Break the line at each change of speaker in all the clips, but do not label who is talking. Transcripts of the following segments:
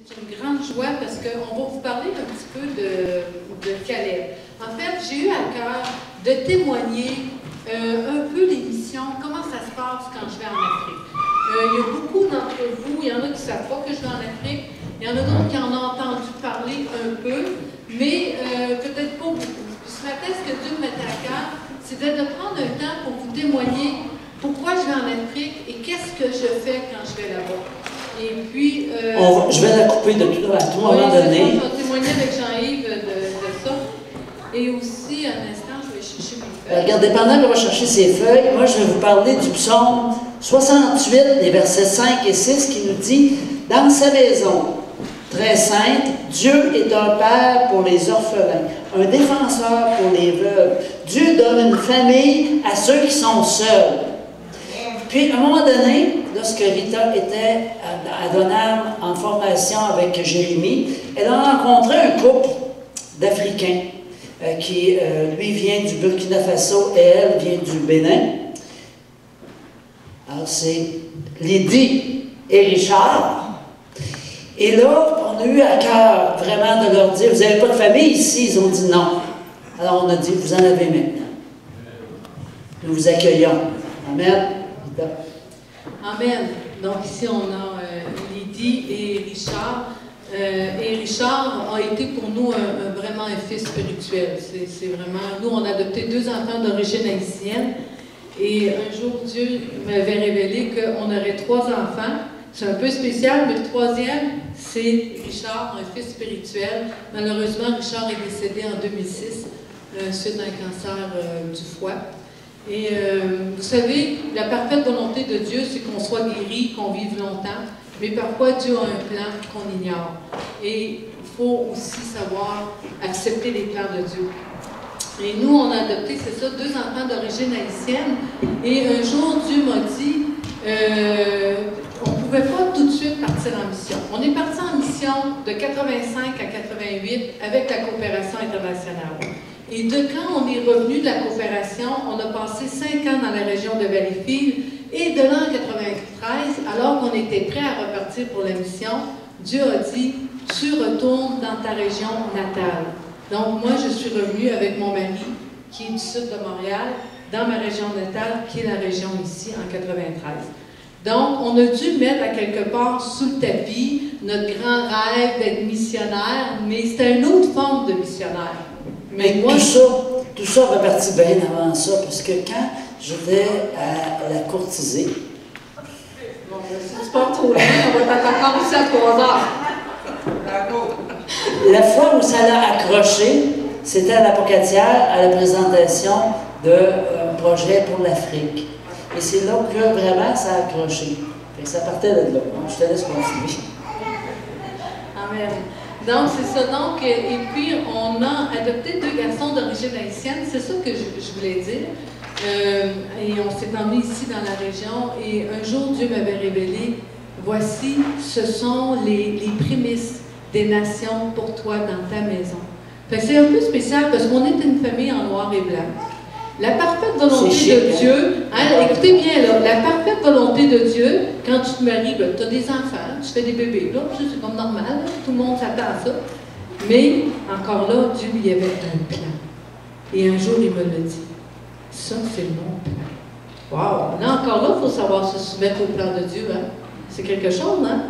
C'est une grande joie parce qu'on va vous parler un petit peu de Caleb. En fait, j'ai eu à cœur de témoigner un peu l'émission, comment ça se passe quand je vais en Afrique. Il y a beaucoup d'entre vous, il y en a qui ne savent pas que je vais en Afrique, il y en a d'autres qui en ont entendu parler un peu, mais peut-être pas beaucoup. Puis ce matin, ce que Dieu me mettait à cœur, c'était de prendre un temps pour vous témoigner pourquoi je vais en Afrique et qu'est-ce que je fais quand je vais là-bas. Et puis...
je vais la couper de tout à tout moment donné.
Je vais témoigner avec Jean-Yves de ça. Et aussi, un instant, je vais chercher mes feuilles.
Regardez, pendant qu'on va chercher ses feuilles, moi je vais vous parler du psaume 68, les versets 5 et 6, qui nous dit « Dans sa maison, très sainte, Dieu est un père pour les orphelins, un défenseur pour les veuves. Dieu donne une famille à ceux qui sont seuls. » Puis, à un moment donné, lorsque Rita était à Donham en formation avec Jérémie, elle a rencontré un couple d'Africains qui, lui, vient du Burkina Faso et elle vient du Bénin. Alors, c'est Lydie et Richard. Et là, on a eu à cœur vraiment de leur dire, vous n'avez pas de famille ici? Ils ont dit non. Alors, on a dit, vous en avez maintenant. Nous vous accueillons. Amen.
Amen. Donc ici, on a Lydie et Richard. Et Richard a été pour nous vraiment un fils spirituel. C'est vraiment... Nous, on a adopté 2 enfants d'origine haïtienne. Et un jour, Dieu m'avait révélé qu'on aurait 3 enfants. C'est un peu spécial, mais le 3e, c'est Richard, un fils spirituel. Malheureusement, Richard est décédé en 2006 suite à un cancer du foie. Et vous savez, la parfaite volonté de Dieu, c'est qu'on soit guéri, qu'on vive longtemps, mais parfois Dieu a un plan qu'on ignore. Et il faut aussi savoir accepter les plans de Dieu. Et nous, on a adopté, c'est ça, 2 enfants d'origine haïtienne. Et un jour, Dieu m'a dit, on ne pouvait pas tout de suite partir en mission. On est parti en mission de 85 à 88 avec la coopération internationale. Et de quand on est revenu de la coopération, on a passé 5 ans dans la région de Valleyfield. Et de l'an 93, alors qu'on était prêt à repartir pour la mission, Dieu a dit, tu retournes dans ta région natale. Donc moi, je suis revenue avec mon mari, qui est du sud de Montréal, dans ma région natale, qui est la région ici, en 93. Donc, on a dû mettre à quelque part sous le tapis notre grand rêve d'être missionnaire, mais c'était une autre forme de missionnaire.
Mais moi, tout ça fait partie bien avant ça, parce que quand j'étais à la courtisée...
Bon, si tu pars trop loin, on va t'attendre ici à 3 heures.
La fois où ça l'a accroché, c'était à l'Apocatière, à la présentation d'un projet pour l'Afrique. Et c'est là que vraiment ça a accroché. Fait que ça partait de là. Donc, je te laisse continuer.
Amen. Donc, c'est ça. Donc, et puis, on a adopté 2 garçons d'origine haïtienne. C'est ça que je voulais dire. Et on s'est emmené ici dans la région. Et un jour, Dieu m'avait révélé, voici, ce sont les prémices des nations pour toi dans ta maison. Fait que c'est un peu spécial parce qu'on est une famille en noir et blanc. La parfaite volonté de Dieu, hein, écoutez bien, là, la parfaite volonté de Dieu, quand tu te maries, ben, tu as des enfants, tu fais des bébés, là, c'est comme normal, là, tout le monde s'attend à ça. Mais, encore là, Dieu, il y avait un plan. Et un jour, il me l'a dit. Ça, c'est mon plan. Wow! Là, encore là, il faut savoir se soumettre au plan de Dieu, hein. C'est quelque chose, hein?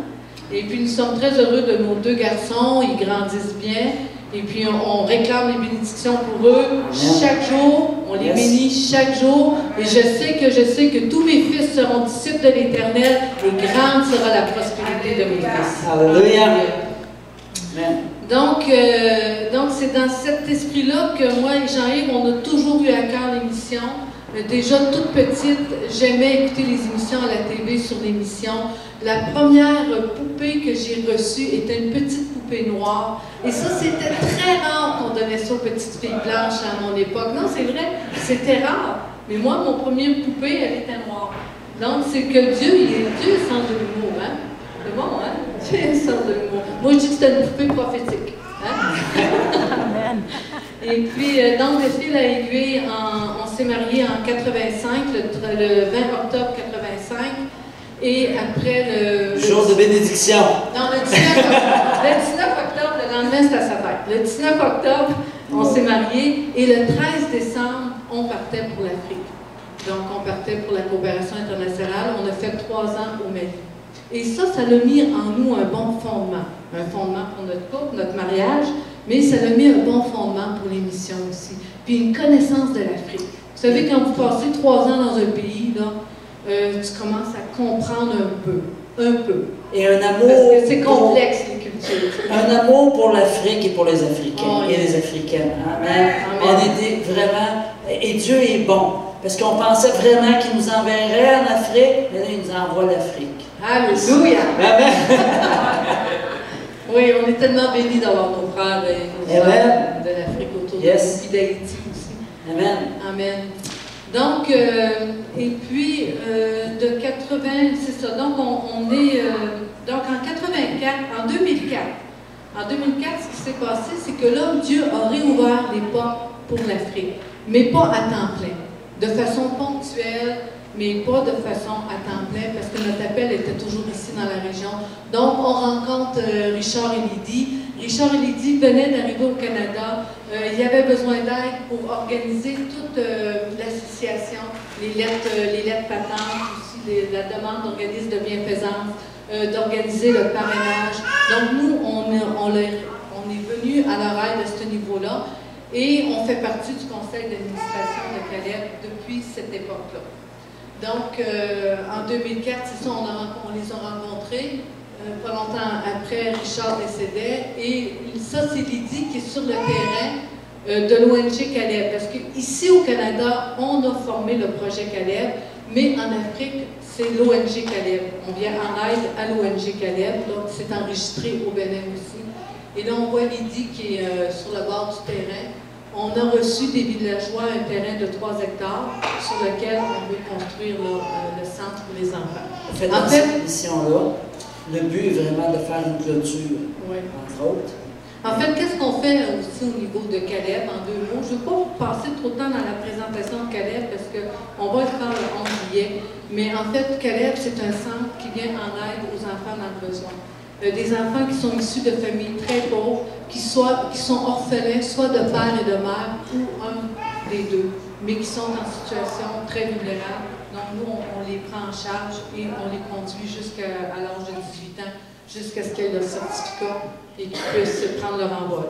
Et puis, nous sommes très heureux de nos 2 garçons, ils grandissent bien. Et puis, on réclame les bénédictions pour eux chaque jour. On les bénit chaque jour. Et je sais que tous mes fils seront disciples de l'Éternel et grande sera la prospérité de mes fils.
Alléluia.
Donc, c'est dans cet esprit-là que moi et Jean-Yves, on a toujours eu à cœur l'émission. Déjà toute petite, j'aimais écouter les émissions à la TV sur les missions. La première poupée que j'ai reçue était une petite poupée noire. Et ça, c'était très rare qu'on donnait ça aux petites filles blanches à mon époque. Non, c'est vrai, c'était rare. Mais moi, mon premier poupée, elle était noire. Donc, c'est que Dieu, Dieu est sans de l'humour, hein? C'est bon, hein? Dieu est sans de l'humour. Moi, je dis que c'était une poupée prophétique. Hein? Amen. Et puis, donc, de fil à aiguille, on s'est mariés en 85, le 20 octobre 85. Et après le...
Jour de bénédiction.
Dans le 19 octobre. Le 19 octobre, le lendemain, c'était à sa fête. Le 19 octobre, on s'est mariés et le 13 décembre, on partait pour l'Afrique. Donc, on partait pour la coopération internationale. On a fait 3 ans au Mali. Et ça l'a mis en nous un bon fondement. Un fondement pour notre couple, notre mariage, mais ça l'a mis un bon fondement pour les missions aussi. Puis une connaissance de l'Afrique. Vous savez, quand vous passez 3 ans dans un pays, là, tu commences à comprendre un peu.
Et un amour.
Parce que c'est complexe, les cultures.
Un amour pour l'Afrique et pour les Africains
Oh,
et les Africaines. Amen. On était vraiment. Et Dieu est bon. Parce qu'on pensait vraiment qu'il nous enverrait en Afrique, mais là, il nous envoie l'Afrique.
Alléluia!
Amen.
Oui, on est tellement bénis d'avoir nos frères et nos sœurs de l'Afrique autour de nous, puis d'Haïti aussi.
Amen.
Amen. Donc, et puis, de 80, c'est ça. Donc, on est, donc en 84, en 2004, ce qui s'est passé, c'est que là, Dieu a réouvert les portes pour l'Afrique, mais pas à temps plein, de façon ponctuelle, mais pas de façon à temps plein, parce que notre appel était toujours ici dans la région. Donc, on rencontre Richard et Lydie. Richard et Lydie venaient d'arriver au Canada. Il y avait besoin d'aide pour organiser toute l'association, les lettres patentes, aussi la demande d'organismes de bienfaisance, d'organiser le parrainage. Donc, nous, on est venus à leur aide à ce niveau-là et on fait partie du conseil d'administration de Caleb depuis cette époque-là. Donc, en 2004, c'est ça, on les a rencontrés. Pas longtemps après, Richard décédait. Et ça, c'est Lydie qui est sur le terrain de l'ONG Caleb. Parce qu'ici au Canada, on a formé le projet Caleb, mais en Afrique, c'est l'ONG Caleb. On vient en aide à l'ONG Caleb, donc c'est enregistré au Bénin aussi. Et là, on voit Lydie qui est sur le bord du terrain. On a reçu des villageois un terrain de 3 hectares sur lequel on veut construire le centre pour les enfants.
En fait, cette mission-là, le but est vraiment de faire une clôture, entre autres.
En fait, qu'est-ce qu'on fait aussi au niveau de Caleb, en 2 mots? Je ne vais pas vous passer trop de temps dans la présentation de Caleb parce qu'on va le faire le 11 juillet. Mais en fait, Caleb, c'est un centre qui vient en aide aux enfants dans le besoin. Des enfants qui sont issus de familles très pauvres, qui sont orphelins, soit de père et de mère, ou un des deux, mais qui sont en situation très vulnérable. Donc nous, on les prend en charge et on les conduit jusqu'à l'âge de 18 ans, jusqu'à ce qu'ils aient le certificat et qu'ils puissent prendre leur envol.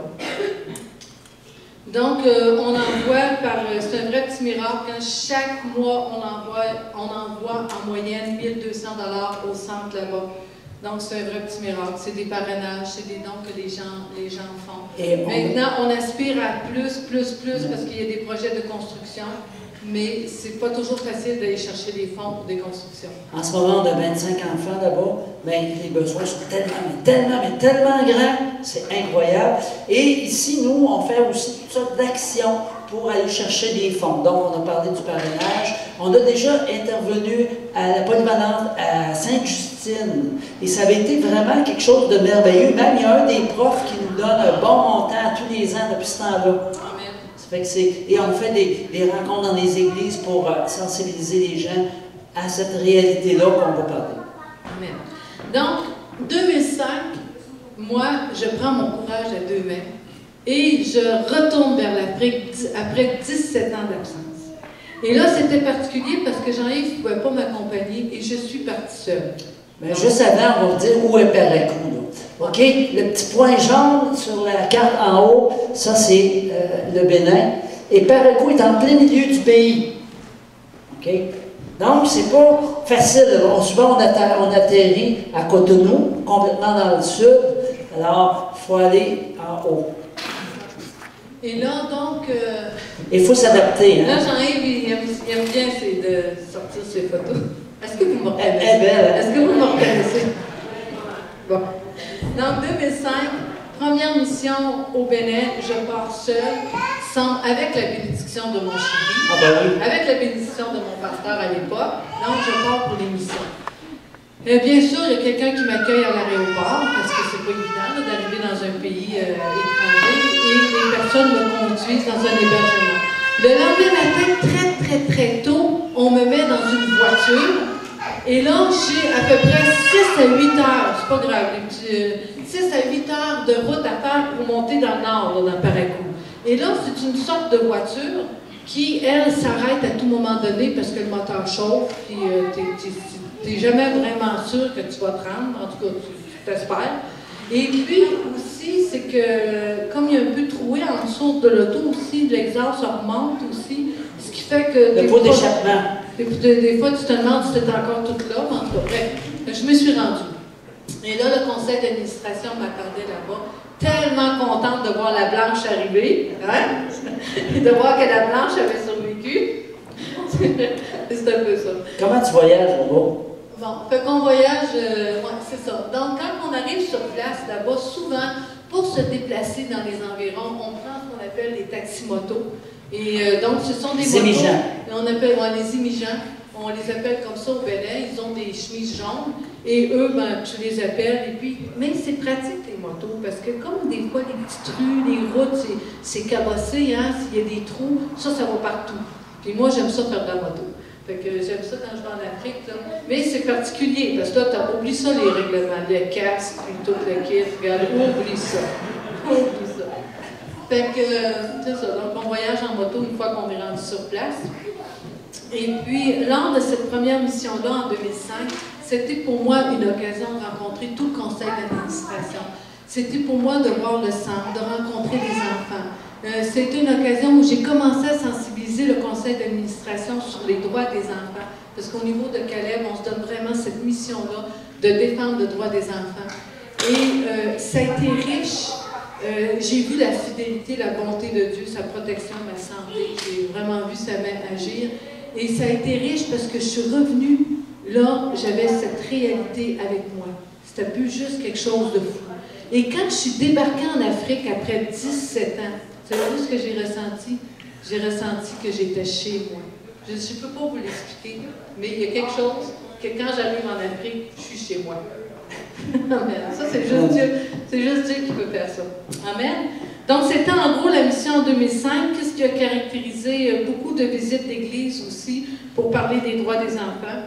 Donc, on envoie c'est un vrai petit miracle, hein. Chaque mois, on envoie en moyenne 1 200 $ au centre là-bas. Donc, c'est un vrai petit miracle. C'est des parrainages, c'est des dons que les gens font. Et maintenant, on aspire à plus, parce qu'il y a des projets de construction, mais c'est pas toujours facile d'aller chercher des fonds pour des constructions.
En ce moment, on a 25 enfants là-bas, mais les besoins sont tellement grands, c'est incroyable. Et ici, nous, on fait aussi toutes sortes d'actions pour aller chercher des fonds. Donc, on a parlé du parrainage. On a déjà intervenu à la polyvalente à Sainte-Justine. Et ça avait été vraiment quelque chose de merveilleux. Même, il y a un des profs qui nous donne un bon montant tous les ans depuis ce temps-là. Ça fait que et on fait des rencontres dans les églises pour sensibiliser les gens à cette réalité-là qu'on va parler.
Amen. Donc, 2005, moi, je prends mon courage à 2 mains. Et je retourne vers l'Afrique après 17 ans d'absence. Et là, c'était particulier parce que Jean-Yves ne pouvait pas m'accompagner et je suis partie seule.
Mais juste avant, on va vous dire où est Parakou. OK? Le petit point jaune sur la carte en haut, ça c'est le Bénin. Et Parakou est en plein milieu du pays. OK? Donc, c'est pas facile. Souvent, on atterrit à Cotonou, complètement dans le sud. Alors, il faut aller en haut.
Et là, donc...
il faut s'adapter. Hein?
Là, Jean-Yves, il aime bien de sortir ses photos. Est-ce que vous me reconnaissez?
Elle est belle.
Est-ce que vous me reconnaissez? Bon. Donc, 2005, première mission au Bénin, je pars seule, avec la bénédiction de mon chéri, avec la bénédiction de mon pasteur à l'époque. Donc, je pars pour les missions. Bien sûr, il y a quelqu'un qui m'accueille à l'aéroport, parce que c'est pas évident d'arriver dans un pays étranger, et les personnes me conduisent dans un hébergement. Le lendemain matin, très tôt, on me met dans une voiture Et là, j'ai à peu près 6 à 8 heures, c'est pas grave, 6 à 8 heures de route à faire pour monter dans le nord, là, dans Parakou. Et là, c'est une sorte de voiture qui, elle, s'arrête à tout moment donné parce que le moteur chauffe, puis t'es jamais vraiment sûr que tu vas te rendre, en tout cas, tu t'espères. Et puis aussi, c'est que, comme il y a un peu troué en dessous de l'auto aussi, l'exhaust remonte aussi, ce qui fait que...
Le pot d'échappement.
Des fois, tu te demandes si tu es encore toute là, mais en tout cas, bref, je me suis rendue. Et là, le conseil d'administration m'attendait là-bas, tellement contente de voir la Blanche arriver, hein? Et de voir que la Blanche avait survécu. C'est un peu ça.
Comment tu voyages là-bas?
Bon, fait qu'on voyage, ouais, c'est ça. Donc, quand on arrive sur place, là-bas, souvent, pour se déplacer dans les environs, on prend ce qu'on appelle les taxis-motos. Et donc, ce sont des motos. On appelle les immigrants. On les appelle comme ça au Bénin. Ils ont des chemises jaunes. Et eux, ben, tu les appelles. Et puis, mais c'est pratique, les motos, parce que comme des fois, les petites rues, les routes, c'est cabossé, hein, s'il y a des trous, ça va partout. Puis moi, j'aime ça faire de la moto. Fait que j'aime ça quand je vais en Afrique, là. Mais c'est particulier, parce que là, oublie ça, les règlements, le casque, puis tout le kit, regarde, oublie ça. Oublie ça. Fait que, c'est ça. Donc, on voyage en moto une fois qu'on est rendu sur place. Et puis, lors de cette première mission-là, en 2005, c'était pour moi une occasion de rencontrer tout le conseil d'administration. C'était pour moi de voir le centre, de rencontrer des enfants. C'était une occasion où j'ai commencé à sensibiliser le conseil d'administration sur les droits des enfants. Parce qu'au niveau de Caleb, on se donne vraiment cette mission-là de défendre le droit des enfants. Et ça a été riche. J'ai vu la fidélité, la bonté de Dieu, sa protection, ma santé. J'ai vraiment vu sa main agir. Et ça a été riche parce que je suis revenue, là, j'avais cette réalité avec moi. C'était plus juste quelque chose de fou. Et quand je suis débarquée en Afrique après 17 ans, savez-vous ce que j'ai ressenti? J'ai ressenti que j'étais chez moi. Je ne peux pas vous l'expliquer, mais il y a quelque chose que quand j'arrive en Afrique, je suis chez moi. Amen. Ça, c'est juste Dieu. C'est juste Dieu qui peut faire ça. Amen. Donc, c'était en gros la mission en 2005. Qu'est-ce qui a caractérisé beaucoup de visites d'église aussi pour parler des droits des enfants?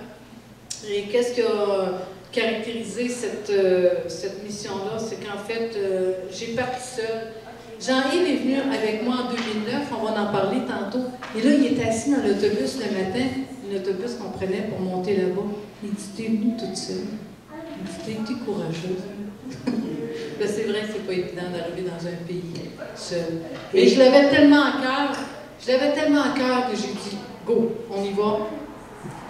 Et qu'est-ce qui a caractérisé cette mission-là? C'est qu'en fait, j'ai parti seule. Jean-Yves est venu avec moi en 2009, on va en parler tantôt. Et là, il était assis dans l'autobus le matin, l'autobus qu'on prenait pour monter là-bas. Il dit, t'es venue toute seule. Il dit, t'es courageuse. C'est vrai que c'est pas évident d'arriver dans un pays seul. Mais je l'avais tellement à cœur, que j'ai dit, go, on y va.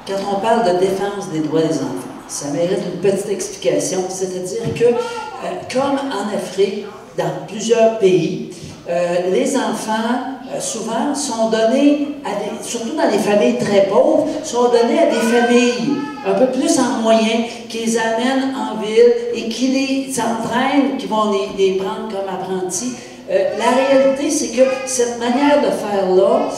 Quand on parle de défense des droits des enfants, ça mérite une petite explication, c'est-à-dire que, comme en Afrique, dans plusieurs pays, les enfants, souvent, sont donnés, surtout dans les familles très pauvres, sont donnés à des familles un peu plus en moyens, qui les amènent en ville et qui les entraînent, qui vont les prendre comme apprentis. La réalité, c'est que cette manière de faire-là,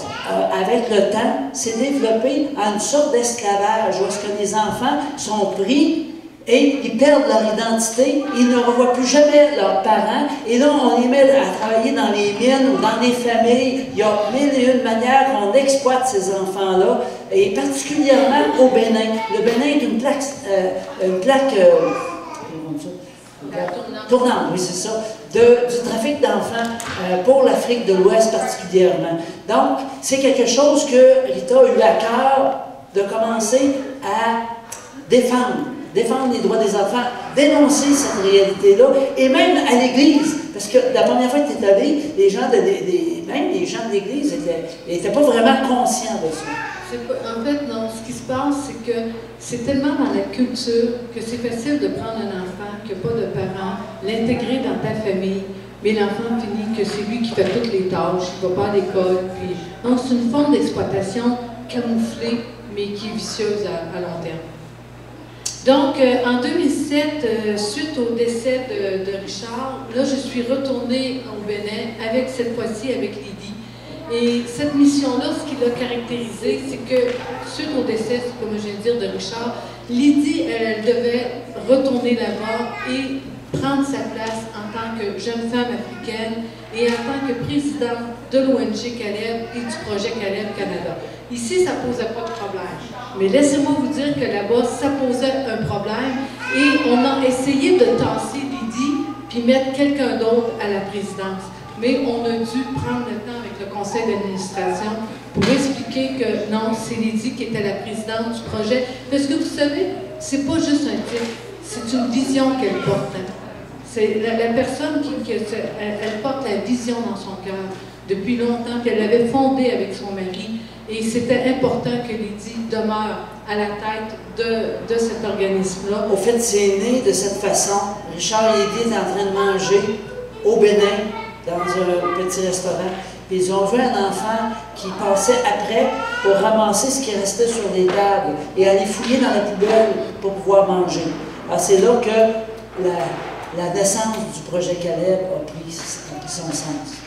avec le temps, s'est développée en une sorte d'esclavage, où est-ce que les enfants sont pris et ils perdent leur identité, ils ne revoient plus jamais leurs parents, et là, on les met à travailler dans les mines ou dans les familles. Il y a mille et une manières qu'on exploite ces enfants-là, et particulièrement au Bénin. Le Bénin est une plaque tournante, oui, c'est ça, du trafic d'enfants pour l'Afrique de l'Ouest particulièrement. Donc, c'est quelque chose que Rita a eu à cœur de commencer à défendre les droits des enfants, dénoncer cette réalité-là, et même à l'Église, parce que la première fois que tu es allé, même les gens de l'Église n'étaient pas vraiment conscients de ça.
En fait, non, ce qui se passe, c'est que c'est tellement dans la culture que c'est facile de prendre un enfant qui n'a pas de parents, l'intégrer dans ta famille, mais l'enfant finit que c'est lui qui fait toutes les tâches, il ne va pas à l'école. Donc, c'est une forme d'exploitation camouflée, mais qui est vicieuse à long terme. Donc, en 2007, suite au décès de Richard, là, je suis retournée au Bénin, cette fois-ci avec Lydie. Et cette mission-là, ce qui l'a caractérisée, c'est que, suite au décès, comme je viens de dire, de Richard, Lydie, elle devait retourner là-bas et prendre sa place en tant que jeune femme africaine et en tant que présidente de l'ONG Caleb et du projet Caleb Canada. Ici, ça ne posait pas de problème. Mais laissez-moi vous dire que là-bas, ça posait un problème. Et on a essayé de tasser Lydie puis mettre quelqu'un d'autre à la présidence. Mais on a dû prendre le temps avec le conseil d'administration pour expliquer que non, c'est Lydie qui était la présidente du projet. Parce que vous savez, c'est pas juste un titre, c'est une vision qu'elle porte. C'est la personne elle porte la vision dans son cœur depuis longtemps, qu'elle l'avait fondée avec son mari. Et c'était important que Lydie demeure à la tête de cet organisme-là.
Au fait, c'est né de cette façon. Richard et Lydie étaient en train de manger au Bénin, dans un petit restaurant. Ils ont vu un enfant qui passait après pour ramasser ce qui restait sur les tables et aller fouiller dans la poubelle pour pouvoir manger. Alors c'est là que la naissance du projet Caleb a pris son sens.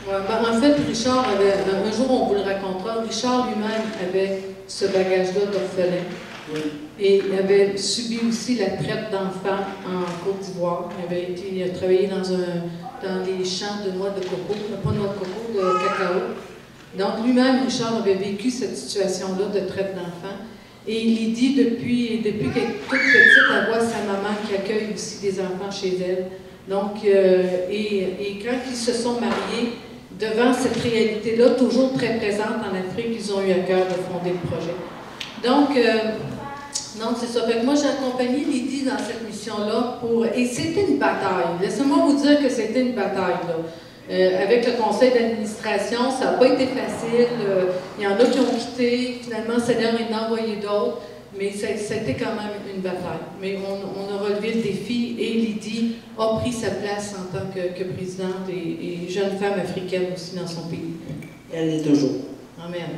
Ouais, ben, en fait, Richard avait, un jour on vous le racontera, Richard lui-même avait ce bagage-là d'orphelin.
Oui.
Et il avait subi aussi la traite d'enfants en Côte d'Ivoire. Il a travaillé dans les champs de noix de coco, pas de noix de coco, de cacao. Donc lui-même, Richard avait vécu cette situation-là de traite d'enfants. Et Lydie, depuis qu'elle est toute petite, elle voit sa maman qui accueille aussi des enfants chez elle. Donc, et quand ils se sont mariés, devant cette réalité-là, toujours très présente en Afrique, ils ont eu à cœur de fonder le projet. Donc, c'est ça. Fait que moi, j'ai accompagné Lydie dans cette mission-là et c'était une bataille. Laissez-moi vous dire que c'était une bataille, là. Avec le conseil d'administration, ça n'a pas été facile. Il y en a qui ont quitté. Finalement, le Seigneur en a envoyé d'autres. Mais ça a été quand même une bataille. Mais on a relevé le défi et Lydie a pris sa place en tant que présidente et jeune femme africaine aussi dans son pays.
Elle l'est toujours.
Amen.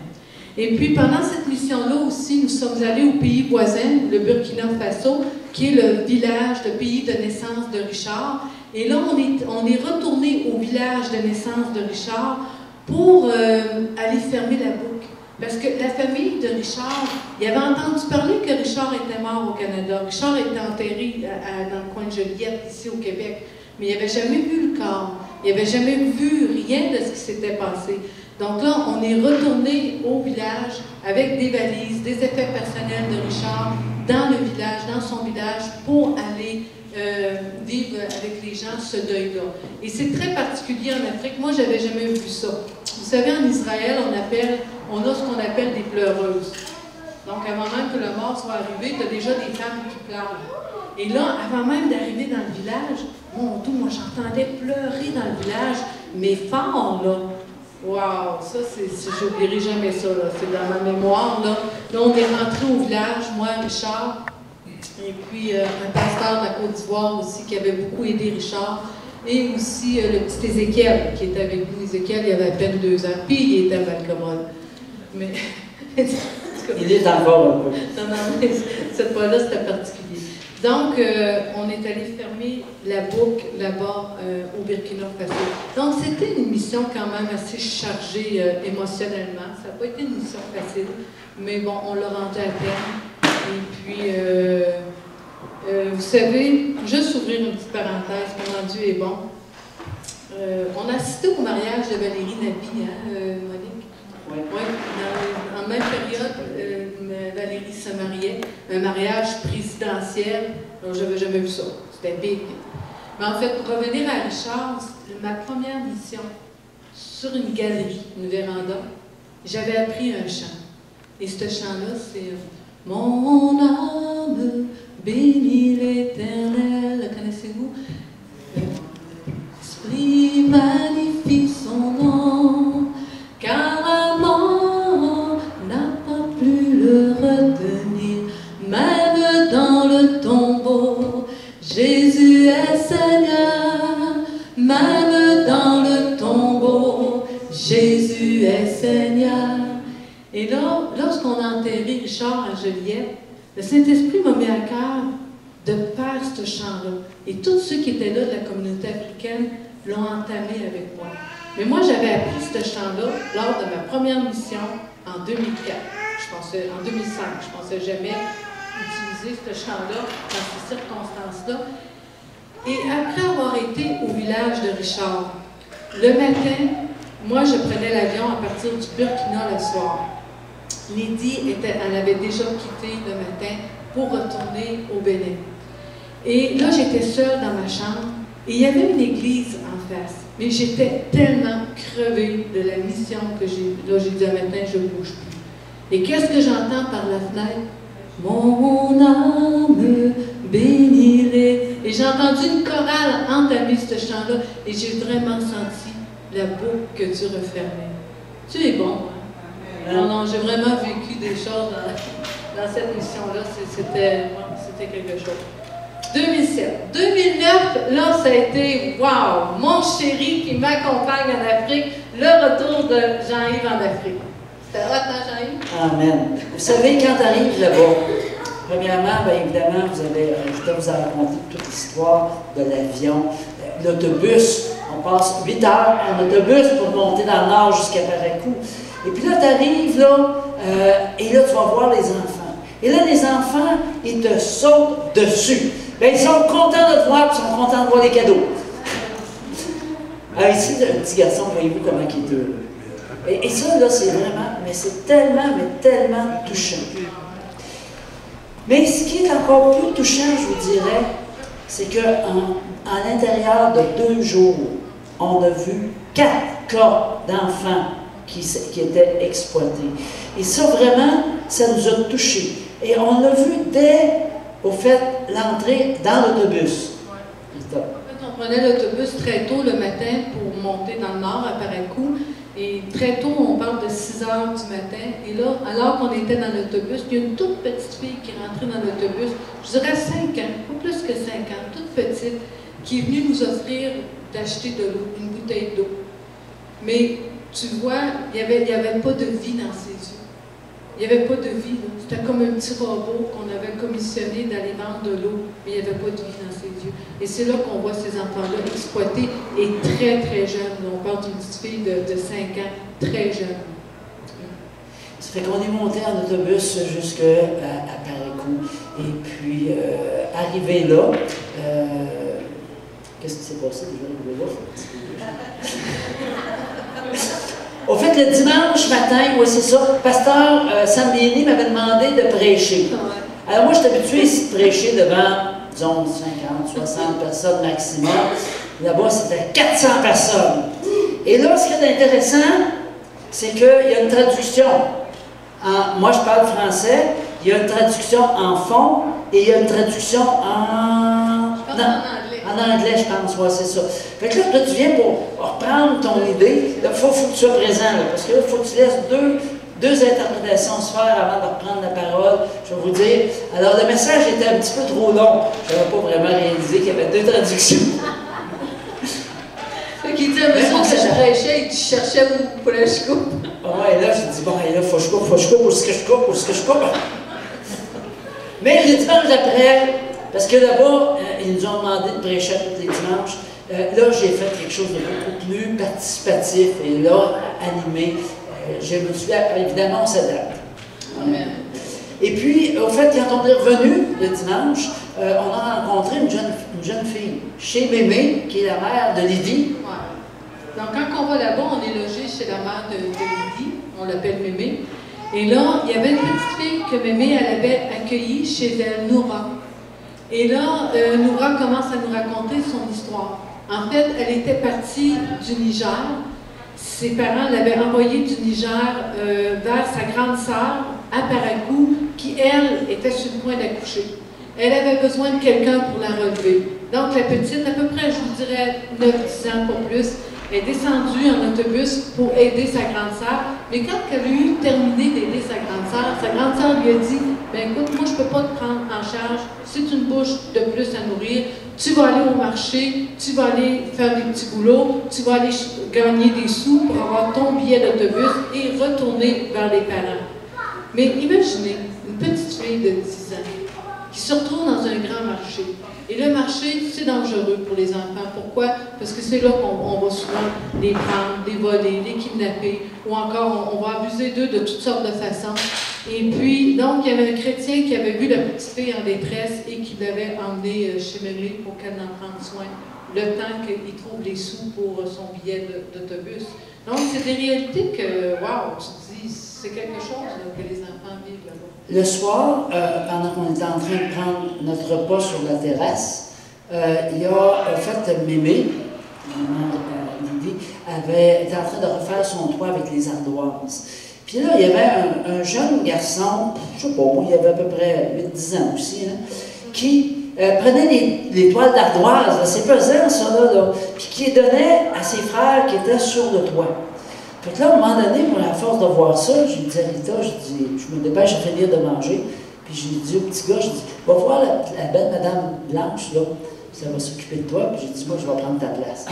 Et puis, pendant cette mission-là aussi, nous sommes allés au pays voisin, le Burkina Faso, qui est le village, le pays de naissance de Richard. Et là, on est retourné au village de naissance de Richard pour aller fermer la boucle. Parce que la famille de Richard, il avait entendu parler que Richard était mort au Canada. Richard était enterré dans le coin de Joliette, ici au Québec. Mais il n'avait jamais vu le corps. Il n'avait jamais vu rien de ce qui s'était passé. Donc là, on est retourné au village avec des valises, des effets personnels de Richard dans le village, dans son village, pour aller vivre avec les gens ce deuil-là. Et c'est très particulier en Afrique. Moi, je n'avais jamais vu ça. Vous savez, en Israël, on a ce qu'on appelle des pleureuses. Donc, avant même que le mort soit arrivé, tu as déjà des femmes qui pleurent. Et là, avant même d'arriver dans le village, moi j'entendais pleurer dans le village, mais fort, là. Wow, ça, j'oublierai jamais ça, là. C'est dans ma mémoire, là. Là, on est rentré au village, moi, Richard, et puis un pasteur de la Côte d'Ivoire aussi qui avait beaucoup aidé Richard, et aussi le petit Ézéchiel qui était avec nous. Ézéchiel, il avait à peine 2 ans, puis il était à Valcomol. Mais.
Il est encore un peu.
Non, mais cette fois-là, c'était particulier. Donc, on est allé fermer la boucle là-bas au Burkina Faso. Donc, c'était une mission quand même assez chargée émotionnellement. Ça n'a pas été une mission facile, mais bon, on l'a rendu à terme. Et puis, vous savez, juste ouvrir une petite parenthèse, comment Dieu est bon. On a assisté au mariage de Valérie Nabi, hein, Monique?
Oui.
En même période, Valérie se mariait, un mariage présidentiel. Je n'avais jamais vu ça. C'était big. Mais en fait, pour revenir à Richard, ma première mission sur une galerie, une véranda, j'avais appris un chant. Et ce chant-là, c'est « Mon âme bénit l'Éternel ». Connaissez-vous? « Esprit magnifie son nom, car amant n'a pas pu le retenir, même dans le tombeau. Jésus est Seigneur, même dans le tombeau. Jésus est Seigneur. » Et là, lorsqu'on a enterré Richard à Joliette, le Saint-Esprit m'a mis à cœur de faire ce chant-là. Et tous ceux qui étaient là de la communauté africaine l'ont entamé avec moi. Mais moi, j'avais appris ce chant-là lors de ma première mission en 2004. En 2005, je pensais jamais utiliser ce chant-là dans ces circonstances-là. Et après avoir été au village de Richard, le matin, moi, je prenais l'avion à partir du Burkina le soir. Lydie elle avait déjà quitté le matin pour retourner au Bénin. Et là, j'étais seule dans ma chambre et il y avait une église en face. Mais j'étais tellement crevée de la mission que j'ai dit un matin, je ne bouge plus. Et qu'est-ce que j'entends par la fenêtre? Mon âme bénis-les. Et j'ai entendu une chorale entamer ce chant-là et j'ai vraiment senti la boucle que Dieu refermait. Tu es bon, hein? Non, non, j'ai vraiment vécu des choses dans cette mission-là. C'était quelque chose. 2007. 2009, là, ça a été, wow, mon chéri qui m'accompagne en Afrique, le retour de Jean-Yves en Afrique. C'était hot, hein, Jean-Yves?
Amen. Vous savez, quand tu arrives là-bas, premièrement, bien évidemment, je dois vous raconter toute l'histoire de l'avion, l'autobus. On passe 8 heures en autobus pour monter dans le nord jusqu'à Paracou. Et puis là, tu arrives, là, et là, tu vas voir les enfants. Et là, les enfants, ils te sautent dessus. Bien, ils sont contents de te voir, puis ils sont contents de voir les cadeaux. Alors ici, le petit garçon, voyez-vous comment il est heureux. Et ça, là, c'est vraiment, mais c'est tellement touchant. Mais ce qui est encore plus touchant, je vous dirais, c'est qu'à l'intérieur de 2 jours, on a vu 4 cas d'enfants qui étaient exploités. Et ça, vraiment, ça nous a touchés. Et on l'a vu dès, au fait, l'entrée dans l'autobus.
En fait, on prenait l'autobus très tôt le matin pour monter dans le nord, à Paracou. Et très tôt, on parle de 6 heures du matin. Et là, alors qu'on était dans l'autobus, il y a une toute petite fille qui est rentrée dans l'autobus, je dirais 5 ans, pas plus que 5 ans, toute petite, qui est venue nous offrir d'acheter de l'eau, une bouteille d'eau. Mais tu vois, il n'y avait pas de vie dans ses yeux. Il n'y avait pas de vie. C'était comme un petit robot qu'on avait commissionné d'aller vendre de l'eau, mais il n'y avait pas de vie dans ses yeux. Et c'est là qu'on voit ces enfants-là exploités et très jeunes. On parle d'une petite fille de 5 ans, très jeune.
Ça fait qu'on est monté en autobus jusqu'à Paracou. Et puis, arrivé là, qu'est-ce qui s'est passé déjà? Au fait, le dimanche matin, oui, c'est ça, pasteur Sandini m'avait demandé de prêcher. Alors moi, je suis habitué ici de prêcher devant, disons, 50, 60 personnes maximum. Là-bas, c'était 400 personnes. Et là, ce qui est intéressant, c'est qu'il y a une traduction. Moi, je parle français, il y a une traduction en fond et il y a une traduction en anglais, je pense, ouais, c'est ça. Fait que là, tu viens pour reprendre ton idée. Là, il faut que tu sois présent, là, parce que là, il faut que tu laisses deux interprétations se faire avant de reprendre la parole. Je vais vous dire. Alors, le message était un petit peu trop long. Je n'avais pas vraiment réalisé qu'il y avait 2 traductions.
Fait qu'il dit à monsieur que je prêchais et tu cherchais où pour que je coupe.
Ouais, là, j'ai dit, bon, là, faut que je coupe, où est-ce que je coupe. Mais le dimanche d'après, parce que là-bas, ils nous ont demandé de prêcher tous les dimanches. Là, j'ai fait quelque chose de beaucoup plus participatif et là, animé. Je me suis dit, évidemment, on s'adapte.
Amen.
Et puis, au fait, quand on est revenu le dimanche, on a rencontré une jeune fille chez Mémé, qui est la mère de Lydie.
Ouais. Donc, quand on va là-bas, on est logé chez la mère de Lydie, on l'appelle Mémé. Et là, il y avait une petite fille que Mémé elle avait accueillie chez elle, Noura. Et là, Noura commence à nous raconter son histoire. En fait, elle était partie du Niger. Ses parents l'avaient envoyée du Niger vers sa grande sœur à Paracou, qui, elle, était sur le point d'accoucher. Elle avait besoin de quelqu'un pour la relever. Donc, la petite, à peu près, je vous dirais 9-10 ans, pas plus, est descendue en autobus pour aider sa grande sœur. Mais quand elle a eu terminé d'aider sa grande sœur lui a dit, « Ben écoute, moi, je ne peux pas te prendre en charge. C'est une bouche de plus à nourrir. Tu vas aller au marché, tu vas aller faire des petits boulots, tu vas aller gagner des sous pour avoir ton billet d'autobus et retourner vers les parents. » Mais imaginez une petite fille de 10 ans qui se retrouve dans un grand marché. Et le marché, c'est dangereux pour les enfants. Pourquoi? Parce que c'est là qu'on va souvent les prendre, les voler, les kidnapper, ou encore on va abuser d'eux de toutes sortes de façons. Et puis, donc, il y avait un chrétien qui avait vu la petite fille en détresse et qui l'avait emmenée chez Mémé pour qu'elle en prenne soin, le temps qu'il trouve les sous pour son billet d'autobus. Donc, c'est des réalités que, waouh, tu te dis, c'est quelque chose là, que les enfants vivent là-bas.
Le soir, pendant qu'on était en train de prendre notre repas sur la terrasse, il a fait Mémé, Lydie, était en train de refaire son toit avec les ardoises. Puis là, il y avait un jeune garçon, je ne sais pas, il avait à peu près 8-10 ans aussi, hein, qui prenait les toiles d'ardoise, c'est pesant ça, là, puis qui les donnait à ses frères qui étaient sur le toit. Fait que là, à un moment donné, moi, à force de voir ça, j'ai dit à Rita, je me dépêche à finir de manger, puis j'ai dit au petit gars, je dis, va voir la belle madame Blanche, là, ça va s'occuper de toi, puis j'ai dit, moi, je vais prendre ta place.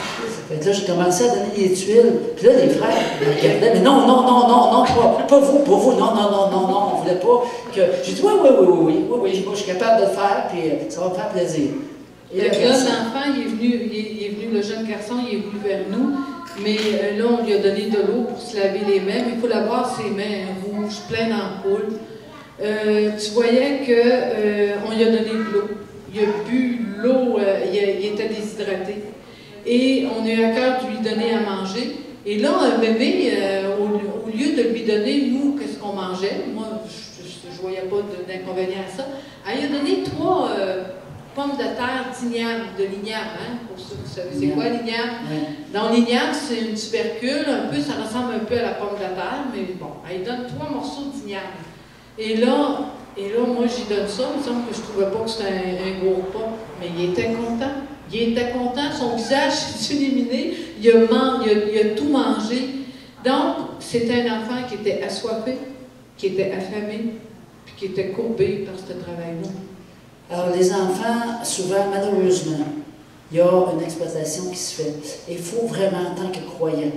Fait que là, j'ai commencé à donner des tuiles, puis là, les frères me regardaient, mais non, pas vous, non, on voulait pas que... J'ai dit, oui, moi, je suis capable de le faire, puis ça va me faire plaisir.
Et là, l'enfant, il est venu, le jeune garçon, il est venu vers nous, mais là, on lui a donné de l'eau pour se laver les mains, mais il faut l'avoir ses mains rouges, pleines d'ampoules. Tu voyais qu'on lui a donné de l'eau. Il a bu l'eau, il était déshydraté. Et on a eu à cœur de lui donner à manger. Et là, un bébé, au lieu de lui donner, nous, qu'est-ce qu'on mangeait, moi, je ne voyais pas d'inconvénient à ça, elle a donné 3 pommes de terre d'igname, de l'igname, hein, pour ceux qui savez c'est quoi l'igname. Dans l'igname, c'est une tubercule, ça ressemble un peu à la pomme de terre, mais bon, elle donne 3 morceaux d'igname. Et là, moi, j'y donne ça, il me semble que je ne trouvais pas que c'était un gros repas, mais il était content. Il était content, son visage s'est illuminé, il a tout mangé. Donc, c'était un enfant qui était assoiffé, qui était affamé, puis qui était courbé par ce travail-là.
Alors, les enfants, souvent, malheureusement, il y a une exploitation qui se fait. Il faut vraiment, en tant que croyant,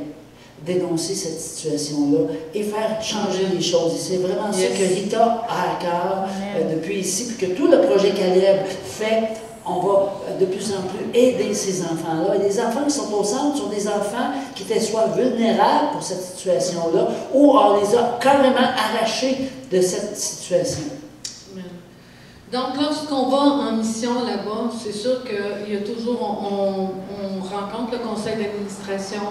dénoncer cette situation-là et faire changer les choses. Et c'est vraiment ça que Rita a à cœur depuis ici, puis que tout le projet Caleb fait. On va de plus en plus aider ces enfants-là. Et les enfants qui sont au centre sont des enfants qui étaient soit vulnérables pour cette situation-là, ou on les a carrément arrachés de cette situation.
Donc, lorsqu'on va en mission là-bas, c'est sûr qu'il y a toujours, on rencontre le conseil d'administration,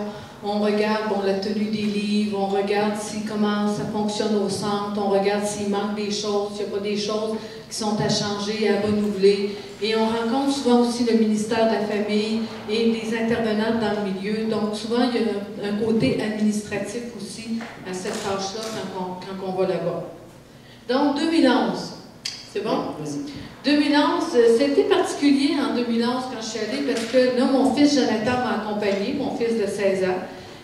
on regarde la tenue des livres, on regarde comment ça fonctionne au centre, on regarde s'il manque des choses, s'il n'y a pas des choses qui sont à changer, à renouveler. Et on rencontre souvent aussi le ministère de la Famille et des intervenants dans le milieu. Donc, souvent, il y a un côté administratif aussi à cette tâche-là quand on va là-bas. Donc, 2011. C'est bon? 2011, c'était particulier en 2011 quand je suis allée parce que là, mon fils Jonathan m'a accompagné, mon fils de 16 ans.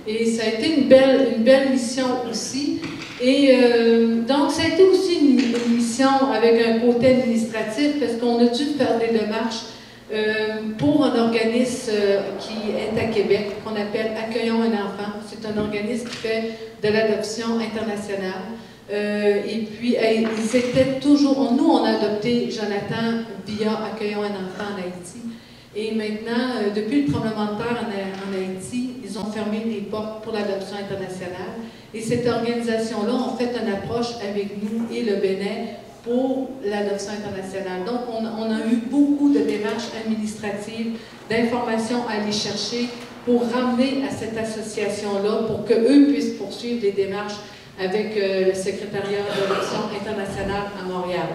Et ça a été une belle mission aussi. Et donc, ça a été aussi une mission avec un côté administratif parce qu'on a dû faire des démarches pour un organisme qui est à Québec, qu'on appelle Accueillons un enfant. C'est un organisme qui fait de l'adoption internationale. Et puis, ils étaient toujours... Nous, on a adopté Jonathan via Accueillons un enfant en Haïti. Et maintenant, depuis le tremblement de terre en Haïti, ils ont fermé les portes pour l'adoption internationale. Et cette organisation-là a fait une approche avec nous et le Bénin pour l'adoption internationale. Donc, on a eu beaucoup de démarches administratives, d'informations à aller chercher pour ramener à cette association-là, pour qu'eux puissent poursuivre les démarches avec le secrétariat d'adoption internationale à Montréal.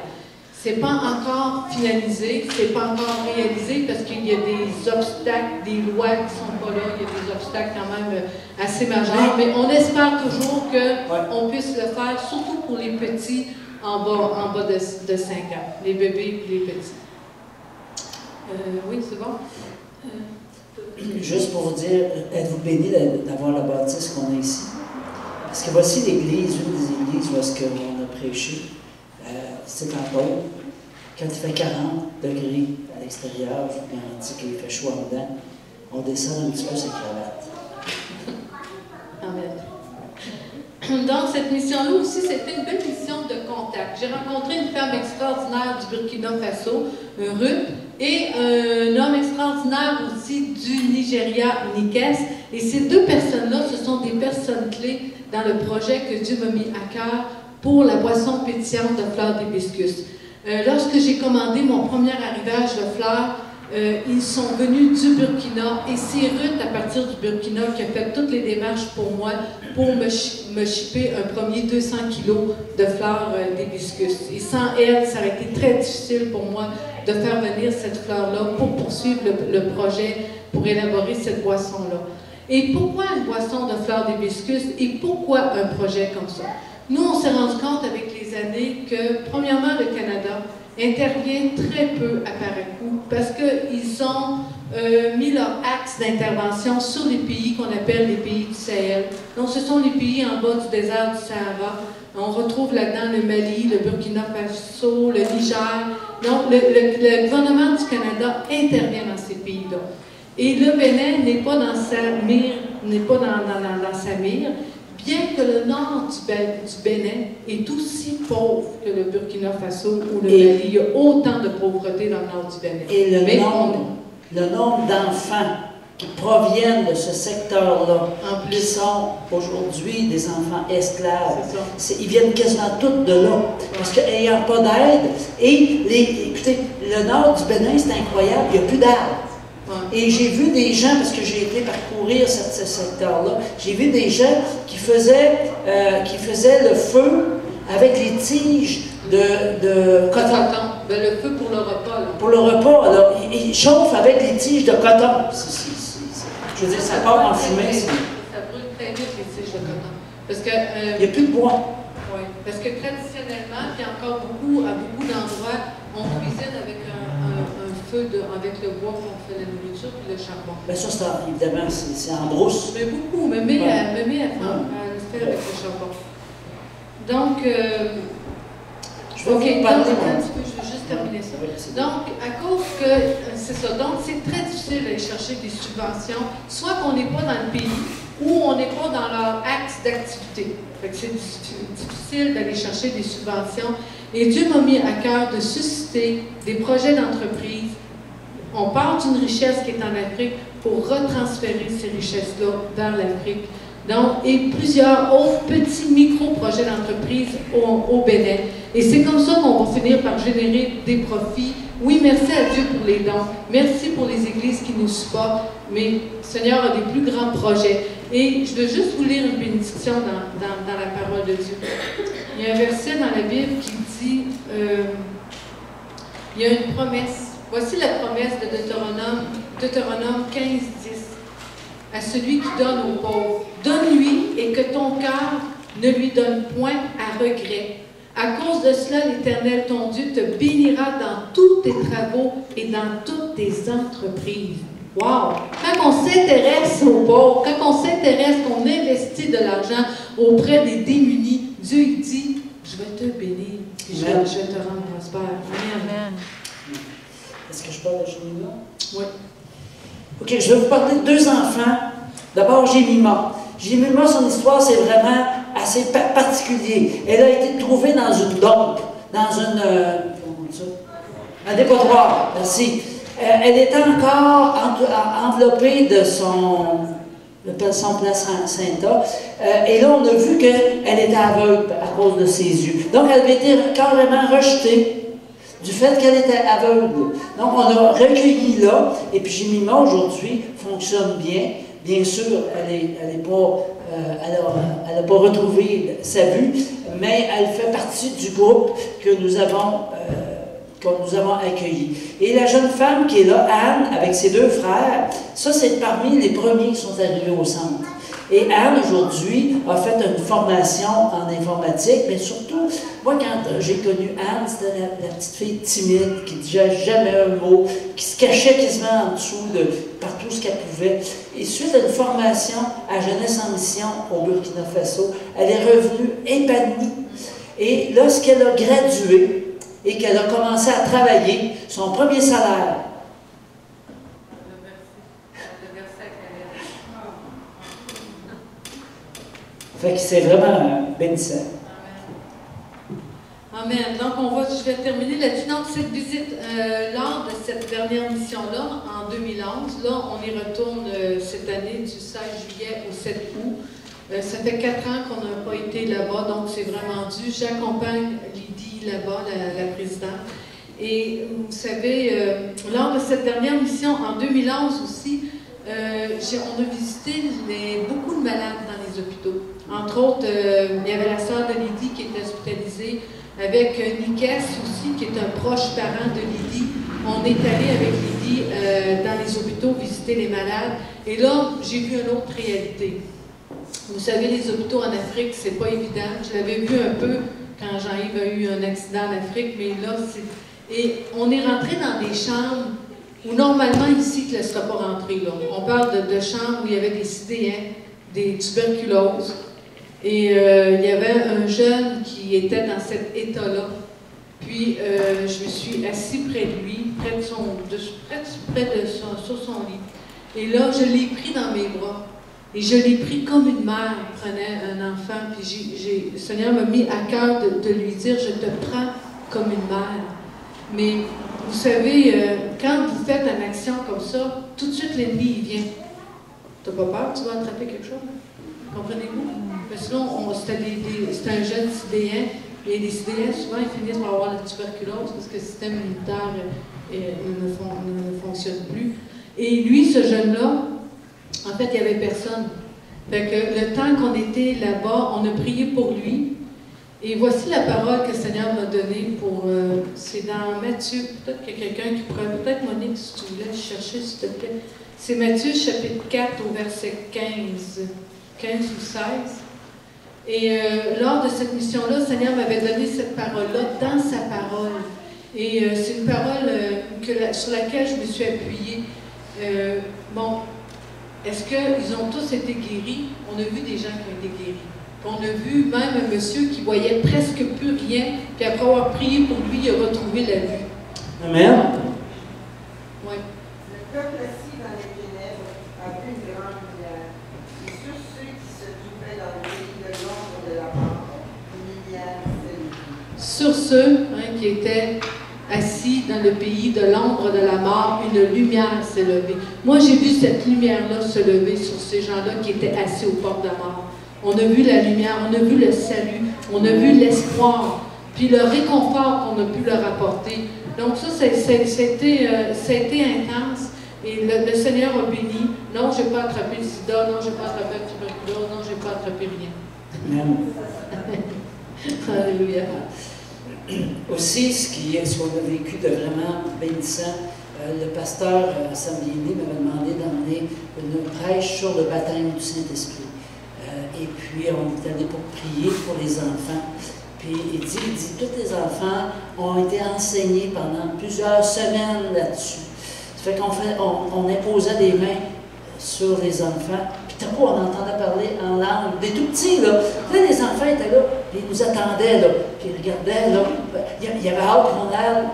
Ce n'est pas encore finalisé, ce n'est pas encore réalisé parce qu'il y a des obstacles, des lois qui ne sont pas là, il y a des obstacles quand même assez majeurs, mais on espère toujours qu'on puisse le faire, surtout pour les petits en bas de 5 ans, les bébés et les petits. Oui, c'est bon?
Juste pour vous dire, êtes-vous bénis d'avoir la bâtisse qu'on a ici? Parce que voici l'église, une des églises où est-ce qu'on a prêché. C'est en Pôle. Quand il fait 40 degrés à l'extérieur, je vous garantis qu'il fait chaud en dedans, on descend un petit peu ses cravates.
Amen. Donc, cette mission-là aussi, c'était une belle mission de contact. J'ai rencontré une femme extraordinaire du Burkina Faso, Ruth, et un homme extraordinaire aussi du Nigeria, Nikes. Et ces deux personnes-là, ce sont des personnes clés dans le projet que Dieu m'a mis à cœur pour la boisson pétillante de fleurs d'hibiscus. Lorsque j'ai commandé mon premier arrivage de fleurs, ils sont venus du Burkina et c'est Ruth, à partir du Burkina, qui a fait toutes les démarches pour moi pour me shipper un premier 200 kilos de fleurs d'hibiscus. Et sans elle, ça aurait été très difficile pour moi de faire venir cette fleur-là pour poursuivre le projet, pour élaborer cette boisson-là. Et pourquoi une boisson de fleurs d'hibiscus et pourquoi un projet comme ça? Nous, on s'est rendu compte avec les années que, premièrement, le Canada intervient très peu à Parakou parce qu'ils ont mis leur axe d'intervention sur les pays qu'on appelle les pays du Sahel. Donc, ce sont les pays en bas du désert du Sahara. On retrouve là-dedans le Mali, le Burkina Faso, le Niger. Donc, le gouvernement du Canada intervient dans ces pays-là. Et le Bénin n'est pas dans sa mire, dans sa mire, bien que le nord du Bénin est aussi pauvre que le Burkina Faso ou le Mali. Il y a autant de pauvreté dans le nord du Bénin.
Et le nombre d'enfants qui proviennent de ce secteur-là, qui sont aujourd'hui des enfants esclaves, ils viennent quasiment tous de là. Parce qu'ayant pas d'aide, écoutez, le nord du Bénin, c'est incroyable, il n'y a plus d'arbres. Et j'ai vu des gens, parce que j'ai été parcourir ce secteur-là, j'ai vu des gens qui faisaient le feu avec les tiges de coton.
Ben, le feu pour le repas. Là.
Pour le repas, alors, ils chauffent avec les tiges de coton. Je veux dire, ça part en fumée.
Ça brûle très vite les tiges de coton. Parce que,
il n'y a plus de bois.
Oui, parce que traditionnellement, puis encore à beaucoup d'endroits, on cuisine avec un feu avec le bois qu'on fait la nourriture puis le charbon.
Bien ça, évidemment, c'est en brousse.
Mais beaucoup, mais à le faire avec le charbon. Donc,
je vais vous parler,
je veux juste terminer ça. Donc, à cause que, c'est ça, donc c'est très difficile d'aller chercher des subventions, soit qu'on n'est pas dans le pays, ou on n'est pas dans leur axe d'activité. C'est difficile d'aller chercher des subventions. Et Dieu m'a mis à cœur de susciter des projets d'entreprise. On part d'une richesse qui est en Afrique pour retransférer ces richesses-là vers l'Afrique. Donc, et plusieurs autres petits micro-projets d'entreprise au Bénin. Et c'est comme ça qu'on va finir par générer des profits. Oui, merci à Dieu pour les dons. Merci pour les églises qui nous supportent. Mais le Seigneur a des plus grands projets. Et je veux juste vous lire une bénédiction dans la parole de Dieu. Il y a un verset dans la Bible qui dit, il y a une promesse. Voici la promesse de Deutéronome 15, 10. À celui qui donne aux pauvres, donne-lui et que ton cœur ne lui donne point à regret. À cause de cela, l'Éternel, ton Dieu, te bénira dans tous tes travaux et dans toutes tes entreprises. Wow! Quand on s'intéresse aux pauvres, quand on s'intéresse, qu'on investit de l'argent auprès des démunis, Dieu il dit, je vais te bénir et je vais te rendre prospère. Amen.
Est-ce que je parle de Jémima?
Oui.
OK, je vais vous parler de deux enfants. D'abord, Jémima. Jémima, son histoire, c'est vraiment assez particulier. Elle a été trouvée dans une dompe, dans un dépotoir. Merci. Elle était encore enveloppée de son placenta. Et là, on a vu qu'elle était aveugle à cause de ses yeux. Donc, elle avait été carrément rejetée du fait qu'elle était aveugle. Donc, on l'a recueillie là. Et puis, Jémima, aujourd'hui, fonctionne bien. Bien sûr, elle n'a pas retrouvé sa vue, mais elle fait partie du groupe que nous avons accueilli. Et la jeune femme qui est là, Anne, avec ses deux frères, ça, c'est parmi les premiers qui sont arrivés au centre. Et Anne, aujourd'hui, a fait une formation en informatique, mais surtout, moi, quand j'ai connu Anne, c'était la petite fille timide, qui ne disait jamais un mot, qui se cachait quasiment en dessous de partout ce qu'elle pouvait. Et suite à une formation à Jeunesse en Mission au Burkina Faso, elle est revenue épanouie. Et lorsqu'elle a gradué et qu'elle a commencé à travailler, son premier salaire, fait que c'est vraiment bénissant.
Amen. Donc, je vais terminer là-dessus. Donc, cette visite, lors de cette dernière mission-là, en 2011, là, on y retourne cette année du 16 juillet au 7 août. Ça fait 4 ans qu'on n'a pas été là-bas, donc c'est vraiment dû. J'accompagne Lydie là-bas, la présidente. Et vous savez, lors de cette dernière mission, en 2011 aussi, on a visité beaucoup de malades dans les hôpitaux. Entre autres, il y avait la sœur de Lydie qui était hospitalisée, avec Nikes aussi, qui est un proche parent de Lydie. On est allé avec Lydie dans les hôpitaux visiter les malades. Et là, j'ai vu une autre réalité. Vous savez, les hôpitaux en Afrique, c'est pas évident. Je l'avais vu un peu quand Jean-Yves a eu un accident en Afrique, mais là, c'est... Et on est rentré dans des chambres où normalement ici, tu ne laisseras pas rentrer. Là. On parle de chambres où il y avait des sidéens, des tuberculoses. Et il y avait un jeune qui était dans cet état-là. Puis je me suis assis près de lui, sur son lit. Et là, je l'ai pris dans mes bras. Et je l'ai pris comme une mère prenait un enfant. Puis le Seigneur m'a mis à cœur de lui dire, je te prends comme une mère. Mais vous savez, quand vous faites une action comme ça, tout de suite l'ennemi il vient. T'as pas peur que tu vas attraper quelque chose? Comprenez-vous? Parce que sinon, c'est un jeune sidéen. Et les sidéens, souvent, ils finissent par avoir la tuberculose parce que le système immunitaire ne fonctionne plus. Et lui, ce jeune-là, en fait, il n'y avait personne. Fait que le temps qu'on était là-bas, on a prié pour lui. Et voici la parole que le Seigneur m'a donnée pour... c'est dans Matthieu. Peut-être qu'il y a quelqu'un qui pourrait... Peut-être, Monique, si tu voulais chercher, s'il te plaît. C'est Matthieu, chapitre 4, au verset 15 ou 16. Et lors de cette mission-là, le Seigneur m'avait donné cette parole-là dans sa parole. Et c'est une parole sur laquelle je me suis appuyée. Bon, est-ce qu'ils ont tous été guéris? On a vu des gens qui ont été guéris. On a vu même un monsieur qui voyait presque plus rien, puis après avoir prié pour lui, il a retrouvé la vue.
Amen.
Oui.
Le peuple assis dans les ténèbres a vu une grande lumière. Et sur ceux qui se trouvaient dans le pays de l'ombre de la mort, une lumière s'est levée.
Sur ceux qui étaient assis dans le pays de l'ombre de la mort, une lumière s'est levée. Moi, j'ai vu cette lumière-là se lever sur ces gens-là qui étaient assis aux portes de la mort. On a vu la lumière, on a vu le salut, on a vu l'espoir, puis le réconfort qu'on a pu leur apporter. Donc ça, ça a été intense. Et le Seigneur a béni. Non, je n'ai pas attrapé le sida, non, je n'ai pas attrapé la tuberculose, non, je n'ai pas attrapé rien.
Amen.
Alléluia.
Aussi, ce qu'on a vécu de vraiment bénissant, le pasteur Sambieni m'avait demandé d'emmener une prêche sur le baptême du Saint-Esprit. Et puis, on est allé pour prier pour les enfants. Puis, il dit, tous les enfants ont été enseignés pendant plusieurs semaines là-dessus. Ça fait qu'on imposait des mains sur les enfants. Puis, tout à coup, on entendait parler en langue. Des tout petits, là. Là, les enfants étaient là, puis ils nous attendaient, là. Puis, ils regardaient, là. Il y avait hâte qu'on aille.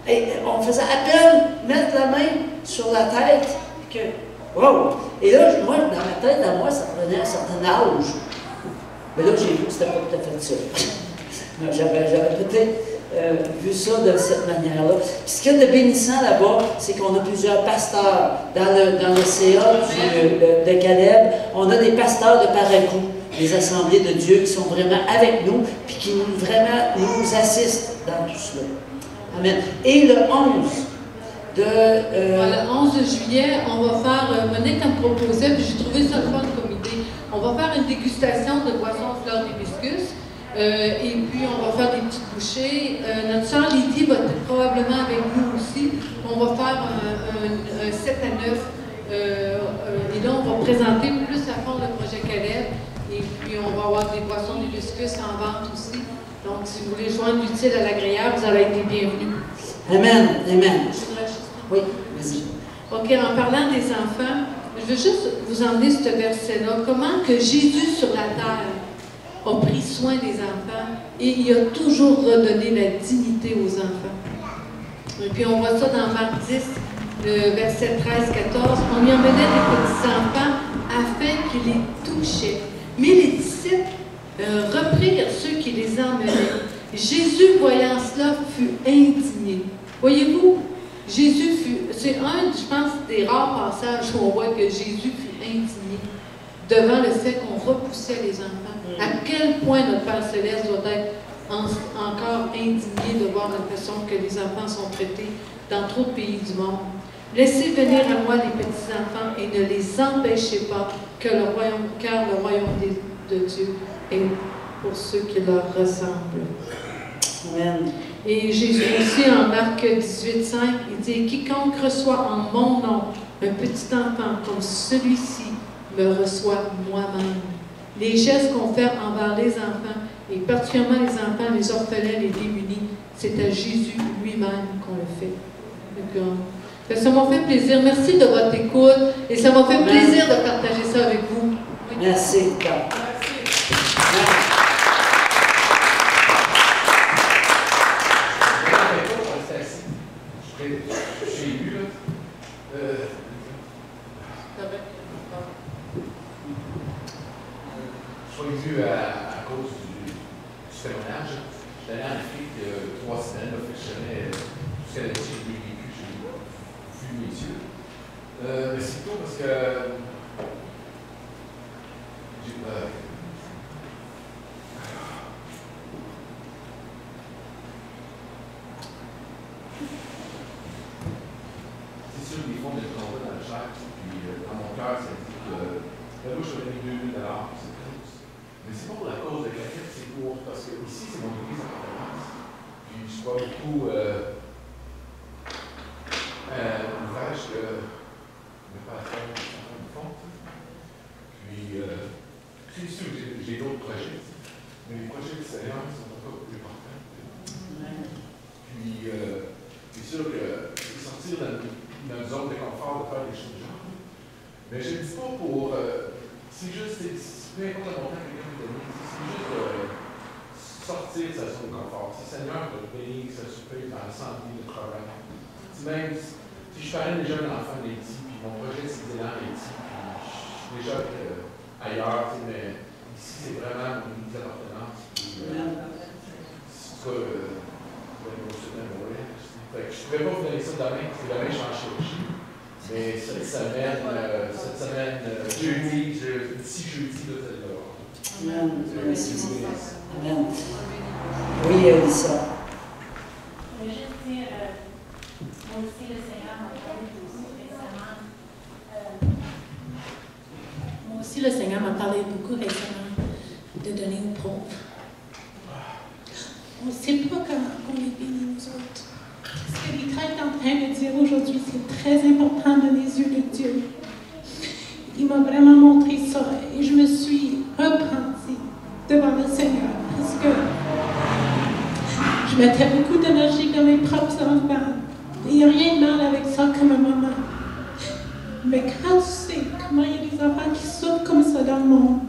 Puis, on faisait à peine mettre la main sur la tête. Puis que, wow! Et là, moi, dans ma tête, à moi, ça prenait un certain âge. Mais là, j'ai vu que c'était pas tout à fait ça. J'avais peut-être vu ça de cette manière-là. Puis ce qu'il y a de bénissant là-bas, c'est qu'on a plusieurs pasteurs. Dans le CA de Caleb, on a des pasteurs de Paracou, des assemblées de Dieu qui sont vraiment avec nous, puis qui nous assistent dans tout cela. Amen. Et le 11,
le 11 juillet, on va faire, Monique me proposait, puis j'ai trouvé ça le fun comme idée, on va faire une dégustation de boissons fleurs d'hibiscus, et puis on va faire des petites bouchées. Notre sœur Lydie va être probablement avec nous aussi. On va faire un 7 à 9, et là on va présenter plus à fond le projet Caleb, et puis on va avoir des boissons d'hibiscus en vente aussi. Donc si vous voulez joindre l'utile à l'agréable, vous avez été bienvenus.
Amen, amen. Oui, vas-y.
OK, en parlant des enfants, je veux juste vous emmener ce verset-là. Comment que Jésus sur la terre a pris soin des enfants et il a toujours redonné la dignité aux enfants. Et puis on voit ça dans Marc 10, verset 13-14. On y emmenait des petits enfants afin qu'ils les touchaient. Mais les disciples reprirent ceux qui les emmenaient. Jésus, voyant cela, fut indigné. Voyez-vous, c'est un, je pense, des rares passages où on voit que Jésus fut indigné devant le fait qu'on repoussait les enfants. À quel point notre Père Céleste doit être encore indigné de voir la façon que les enfants sont traités dans trop de pays du monde. Laissez venir à moi les petits-enfants et ne les empêchez pas, car le royaume de Dieu est pour ceux qui leur ressemblent.
Amen.
Et Jésus aussi, en Marc 18,5, il dit « Quiconque reçoit en mon nom un petit enfant comme celui-ci me reçoit moi-même. » Les gestes qu'on fait envers les enfants, et particulièrement les enfants, les orphelins, les démunis, c'est à Jésus lui-même qu'on le fait. Donc, ça m'a fait plaisir. Merci de votre écoute et ça m'a fait plaisir de partager ça avec vous. Oui.
Merci.
J'ai lu, soyez dû à cause du témoignage. J'étais allé en Afrique il y a 3 semaines, fait que je connais tout ce qu'elle a dit, j'ai vécu, j'ai vu mes yeux. Mais c'est plutôt parce que c'est sûr que des fois on est tombé dans le chair, puis dans mon cœur, ça dit que là, je vais donner 2 000 $ pour cette cause. Mais c'est pas pour la cause de quelqu'un, c'est pour. Parce que ici, c'est mon église en Provence. Puis je crois beaucoup l'ouvrage que mes pasteurs me font. Puis, c'est sûr que j'ai d'autres projets. Mais les projets du Seigneur sont encore plus importants. Puis, c'est sûr que sortir dans une zone de confort de faire des choses de genre. Mais je ne dis pas pour. C'est juste, peu importe le montant que quelqu'un peut donner, c'est juste sortir de sa zone de confort. Si le Seigneur va te bénir, que ça souper dans la santé, le travail. Même si je parlais déjà d'un enfant d'Haïti, puis mon projet c'est d'aller en Haïti, puis je suis déjà ailleurs, mais ici c'est vraiment mon église d'appartenance. Je ne pourrais pas vous donner ça demain, parce que demain je suis en chirurgie. Mais cette semaine, jeudi, d'ici jeudi, là, vous allez le voir.
Amen. Amen. Oui, Elissa.
Je veux juste dire, moi aussi, le Seigneur m'a parlé beaucoup récemment. Moi aussi, le Seigneur m'a parlé beaucoup récemment de donner aux pauvres. On ne sait pas comment on est bénis, nous autres. Ce que l'État est en train de dire aujourd'hui, c'est très important dans les yeux de Dieu. Il m'a vraiment montré ça et je me suis repentie devant le Seigneur parce que je mettais beaucoup d'énergie dans mes propres enfants. Il n'y a rien de mal avec ça comme maman. Mais quand tu sais comment il y a des enfants qui souffrent comme ça dans le monde,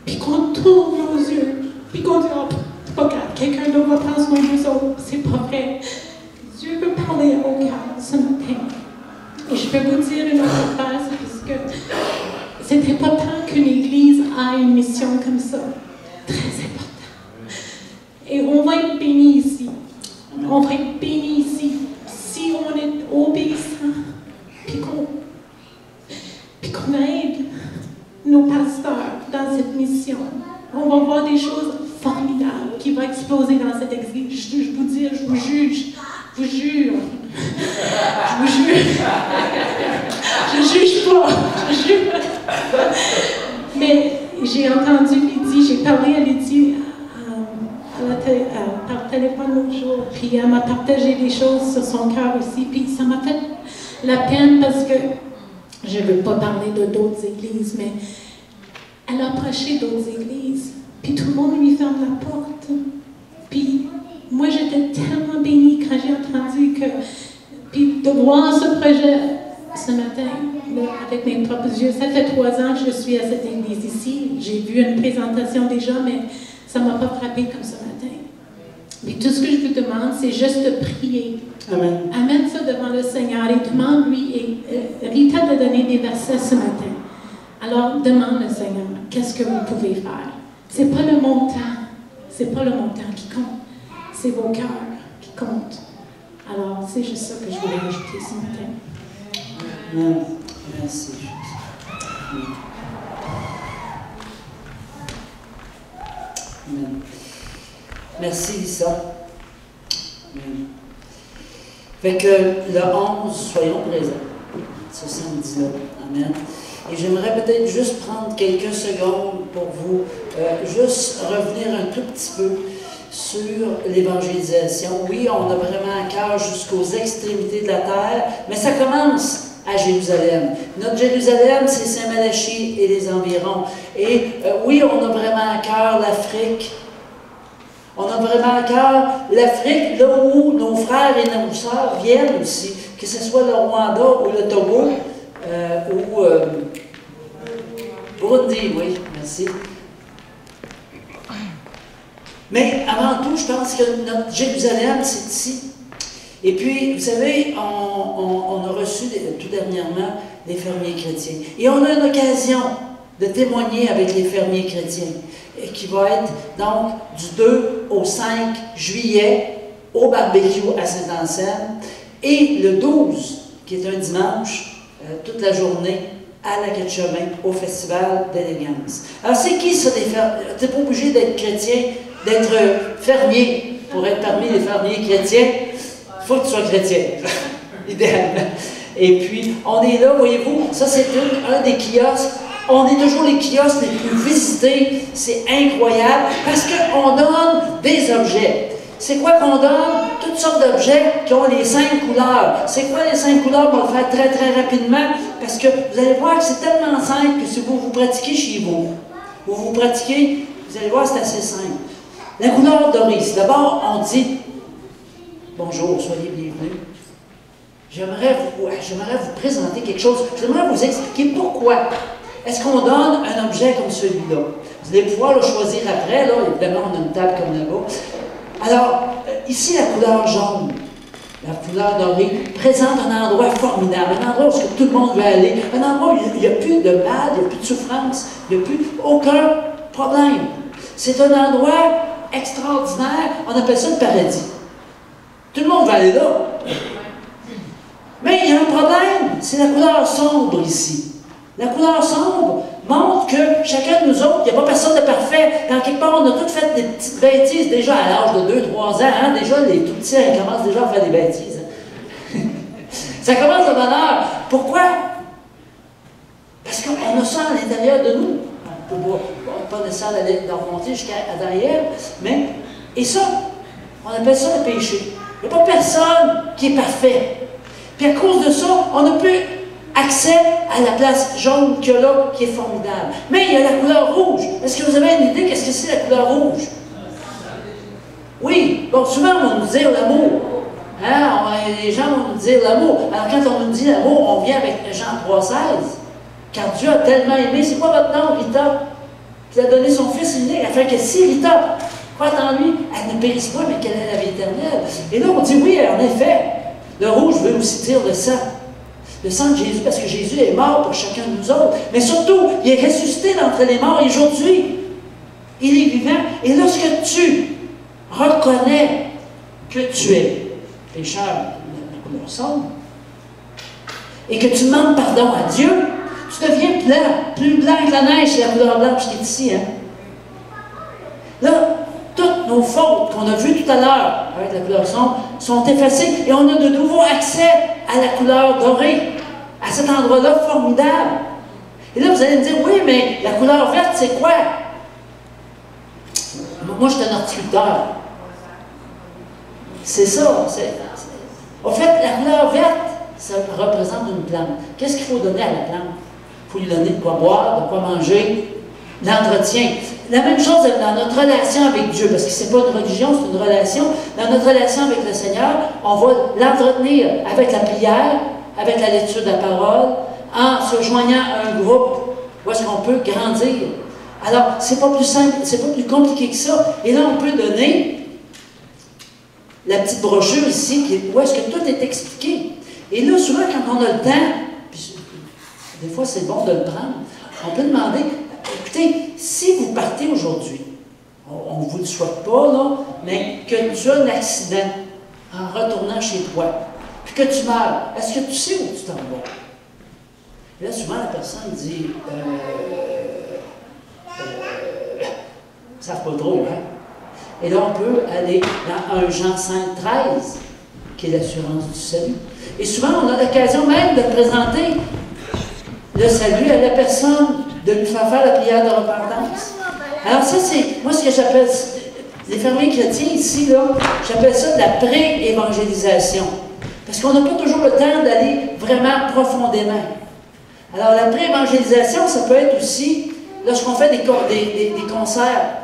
puis qu'on tourne nos yeux, puis qu'on dit, oh, c'est pas grave, quelqu'un d'autre va prendre soin des autres, c'est pas vrai. Dieu veut parler à mon cœur ce matin. Et je peux vous dire une autre phrase, parce que c'est important qu'une église ait une mission comme ça. Très important. Et on va être bénis ici. On va être bénis ici. Si on est obéissant, puis qu'on aide nos pasteurs dans cette mission, on va voir des choses formidables qui vont exploser dans cette église. Je vous dis, je vous juge. Je vous jure. Je vous jure. Je ne juge pas. Je jure. Mais j'ai entendu Lydie, j'ai parlé à Lydie par téléphone l'autre jour, puis elle m'a partagé des choses sur son cœur aussi, puis ça m'a fait la peine parce que je ne veux pas parler de d'autres églises, mais elle a approché d'autres églises, puis tout le monde lui ferme la porte. Puis moi, j'étais tellement bénie quand j'ai entendu que... Puis de voir ce projet ce matin, là, avec mes propres yeux, ça fait 3 ans que je suis à cette église ici. J'ai vu une présentation déjà, mais ça ne m'a pas frappée comme ce matin. Mais tout ce que je vous demande, c'est juste de prier.
Amen.
Amène ça devant le Seigneur et demande-lui. Et Rita t'a donné des versets ce matin. Alors, demande le Seigneur, qu'est-ce que vous pouvez faire? C'est pas le montant. C'est pas le montant qui compte. C'est vos cœurs qui comptent. Alors, c'est juste ça que je voulais rajouter ce matin.
Amen. Merci, Jésus. Amen. Merci, Lisa. Amen. Fait que le 11, soyons présents, ce samedi-là. Amen. Et j'aimerais peut-être juste prendre quelques secondes pour vous, juste revenir un tout petit peu sur l'évangélisation. Oui, on a vraiment à cœur jusqu'aux extrémités de la terre, mais ça commence à Jérusalem. Notre Jérusalem, c'est Saint-Malachie et les environs. Et oui, on a vraiment à cœur l'Afrique. On a vraiment à cœur l'Afrique, là où nos frères et nos sœurs viennent aussi, que ce soit le Rwanda ou le Togo, ou Burundi, oui, merci. Mais avant tout, je pense que notre Jérusalem, c'est ici. Et puis, vous savez, on a reçu tout dernièrement des fermiers chrétiens. Et on a une occasion de témoigner avec les fermiers chrétiens, qui va être donc du 2 au 5 juillet au barbecue à Saint-Anselme, et le 12, qui est un dimanche, toute la journée, à la Quai-de-Chemin, au Festival d'élégance. Alors, c'est qui ça, des fermiers? Tu n'es pas obligé d'être chrétien, d'être fermier, pour être parmi les fermiers chrétiens. Il faut que tu sois chrétien, idéalement. Et puis, on est là, voyez-vous, ça c'est un des kiosques. On est toujours les kiosques les plus visités. C'est incroyable, parce qu'on donne des objets. C'est quoi qu'on donne? Toutes sortes d'objets qui ont les 5 couleurs. C'est quoi les 5 couleurs? On va le faire très très rapidement, parce que vous allez voir que c'est tellement simple que si vous pratiquez chez vous, vous pratiquez, vous allez voir, c'est assez simple. La couleur dorée, d'abord, on dit « Bonjour, soyez bienvenus ». J'aimerais vous présenter quelque chose. J'aimerais vous expliquer pourquoi est-ce qu'on donne un objet comme celui-là. Vous allez pouvoir le choisir après. Là, évidemment, on a une table comme là-bas. Alors, ici, la couleur jaune, la couleur dorée, présente un endroit formidable, un endroit où tout le monde veut aller, un endroit où il n'y a plus de mal, il n'y a plus de souffrance, il n'y a plus aucun problème. C'est un endroit extraordinaire, on appelle ça le paradis. Tout le monde va aller là. Mais il y a un problème, c'est la couleur sombre ici. La couleur sombre montre que chacun de nous autres, il n'y a pas personne de parfait. Dans quelque part, on a tous fait des petites bêtises déjà à l'âge de 2-3 ans. Hein? Déjà, les tout petits, ils commencent déjà à faire des bêtises. Hein? Ça commence de bonne heure. Pourquoi? Parce qu'on a ça à l'intérieur de nous. On ne peut pas nécessairement remonter jusqu'à derrière, mais, et ça, on appelle ça le péché. Il n'y a pas personne qui est parfait. Puis à cause de ça, on n'a plus accès à la place jaune qu'il y a là, qui est formidable. Mais il y a la couleur rouge. Est-ce que vous avez une idée qu'est-ce que c'est la couleur rouge? Oui, bon, souvent on va nous dire l'amour. Hein? Les gens vont nous dire l'amour. Alors quand on nous dit l'amour, on vient avec Jean 3,16. Car Dieu a tellement aimé. C'est quoi votre nom, Rita? Il a donné son Fils unique, afin que si Rita croit en lui, elle ne périsse pas, mais qu'elle ait la vie éternelle. Et là, on dit oui, en effet. Le rouge veut aussi dire le sang. Le sang de Jésus, parce que Jésus est mort pour chacun de nous autres. Mais surtout, il est ressuscité d'entre les morts et aujourd'hui, il est vivant. Et lorsque tu reconnais que tu es pécheur, la couleur sombre, et que tu demandes pardon à Dieu, tu deviens blanc, plus blanc que la neige, c'est la couleur blanche qui est ici. Hein? Là, toutes nos fautes qu'on a vues tout à l'heure avec la couleur sombre sont effacées et on a de nouveau accès à la couleur dorée, à cet endroit-là formidable. Et là, vous allez me dire, oui, mais la couleur verte, c'est quoi? Moi, je suis un horticulteur. C'est ça. En fait, la couleur verte, ça représente une plante. Qu'est-ce qu'il faut donner à la plante? Il faut lui donner de quoi boire, de quoi manger, l'entretien. La même chose dans notre relation avec Dieu, parce que ce n'est pas une religion, c'est une relation. Dans notre relation avec le Seigneur, on va l'entretenir avec la prière, avec la lecture de la parole, en se joignant à un groupe où est-ce qu'on peut grandir. Alors, c'est pas plus simple, c'est pas plus compliqué que ça. Et là, on peut donner la petite brochure ici, où est-ce que tout est expliqué. Et là, souvent, quand on a le temps, puis des fois, c'est bon de le prendre, on peut demander, écoutez, si vous partez aujourd'hui, on ne vous le souhaite pas, là, mais que tu as un accident en retournant chez toi, puis que tu meurs, est-ce que tu sais où tu t'en vas? Et là, souvent, la personne dit, Ils ne savent pas trop, hein? Et là, on peut aller dans 1 Jean 5,13, qui est l'assurance du salut. Et souvent, on a l'occasion même de présenter le salut à la personne, de lui faire la prière de repentance. Alors ça, c'est, moi, ce que j'appelle, les fermiers chrétiens ici, là, j'appelle ça de la pré-évangélisation. Parce qu'on n'a pas toujours le temps d'aller vraiment profondément. Alors, la pré-évangélisation, ça peut être aussi lorsqu'on fait des concerts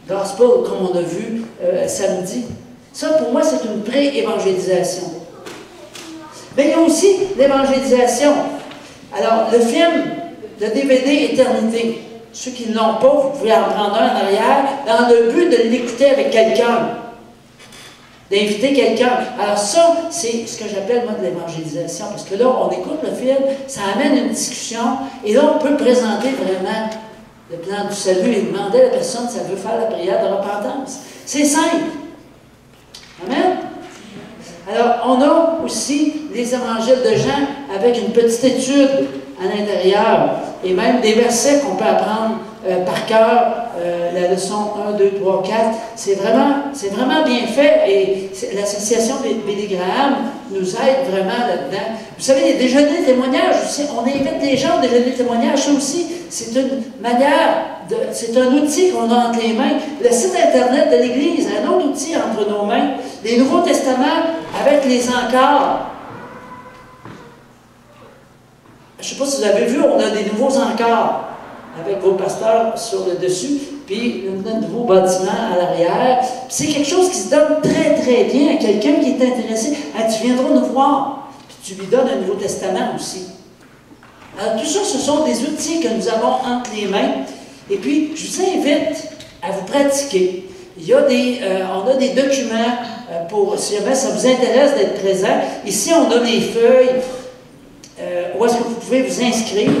gospel, comme on a vu samedi. Ça, pour moi, c'est une pré-évangélisation. Mais il y a aussi l'évangélisation. Alors, le film, le DVD Éternité, ceux qui ne l'ont pas, vous pouvez en prendre un en arrière, dans le but de l'écouter avec quelqu'un, d'inviter quelqu'un. Alors ça, c'est ce que j'appelle, moi, de l'évangélisation, parce que là, on écoute le film, ça amène une discussion, et là, on peut présenter vraiment le plan du salut et demander à la personne si elle veut faire la prière de repentance. C'est simple. Amen? Alors, on a aussi les évangiles de Jean avec une petite étude à l'intérieur et même des versets qu'on peut apprendre par cœur, la leçon 1, 2, 3, 4. C'est vraiment bien fait et l'association Billy Graham nous aide vraiment là-dedans. Vous savez, les déjeuners de témoignages aussi, on invite les gens au déjeuner de témoignages, ça aussi, c'est une manière, c'est un outil qu'on a entre les mains. Le site Internet de l'Église, un autre outil entre nos mains. Les Nouveaux Testaments avec les encores. Je ne sais pas si vous avez vu, on a des nouveaux encores avec vos pasteurs sur le dessus, puis un nouveau bâtiment à l'arrière. C'est quelque chose qui se donne très, très bien à quelqu'un qui est intéressé. Ah, tu viendras nous voir, puis tu lui donnes un Nouveau Testament aussi. Alors, tout ça, ce sont des outils que nous avons entre les mains. Et puis, je vous invite à vous pratiquer. Il y a on a des documents pour, si jamais ça vous intéresse d'être présent. Ici, on a des feuilles où est-ce que vous pouvez vous inscrire.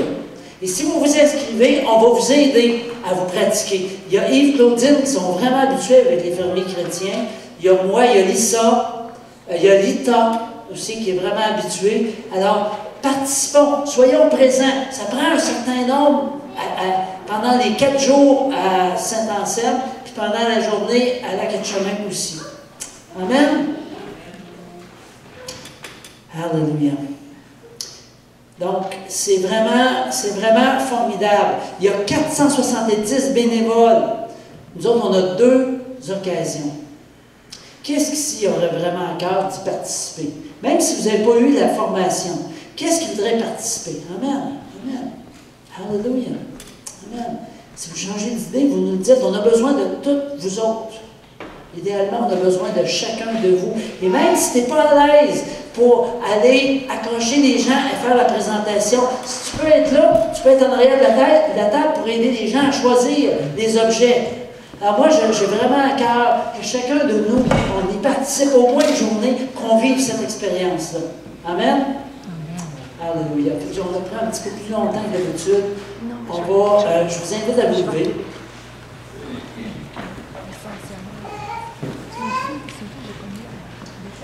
Et si vous vous inscrivez, on va vous aider à vous pratiquer. Il y a Yves Claudine qui sont vraiment habitués avec les fermiers chrétiens. Il y a moi, il y a Lisa, il y a Lita aussi qui est vraiment habituée. Alors, participons, soyons présents. Ça prend un certain nombre pendant les 4 jours à Saint-Anselme, puis pendant la journée à Lac-Etchemin aussi. Amen. Alléluia. Donc, c'est vraiment formidable. Il y a 470 bénévoles. Nous autres, on a 2 occasions. Qu'est-ce qu'ici aurait vraiment à cœur d'y participer? Même si vous n'avez pas eu la formation, qu'est-ce qui voudrait participer? Amen. Amen. Alléluia. Amen. Si vous changez d'idée, vous nous dites, on a besoin de toutes vous autres. Idéalement, on a besoin de chacun de vous. Et même si tu n'es pas à l'aise pour aller accrocher les gens et faire la présentation, si tu peux être là, tu peux être en arrière de la table pour aider les gens à choisir des objets. Alors moi, j'ai vraiment à cœur que chacun de nous, on y participe au moins une journée, qu'on vive cette expérience-là. Amen? Alléluia. On a pris un petit peu plus longtemps que d'habitude. Je vous invite à vous lever.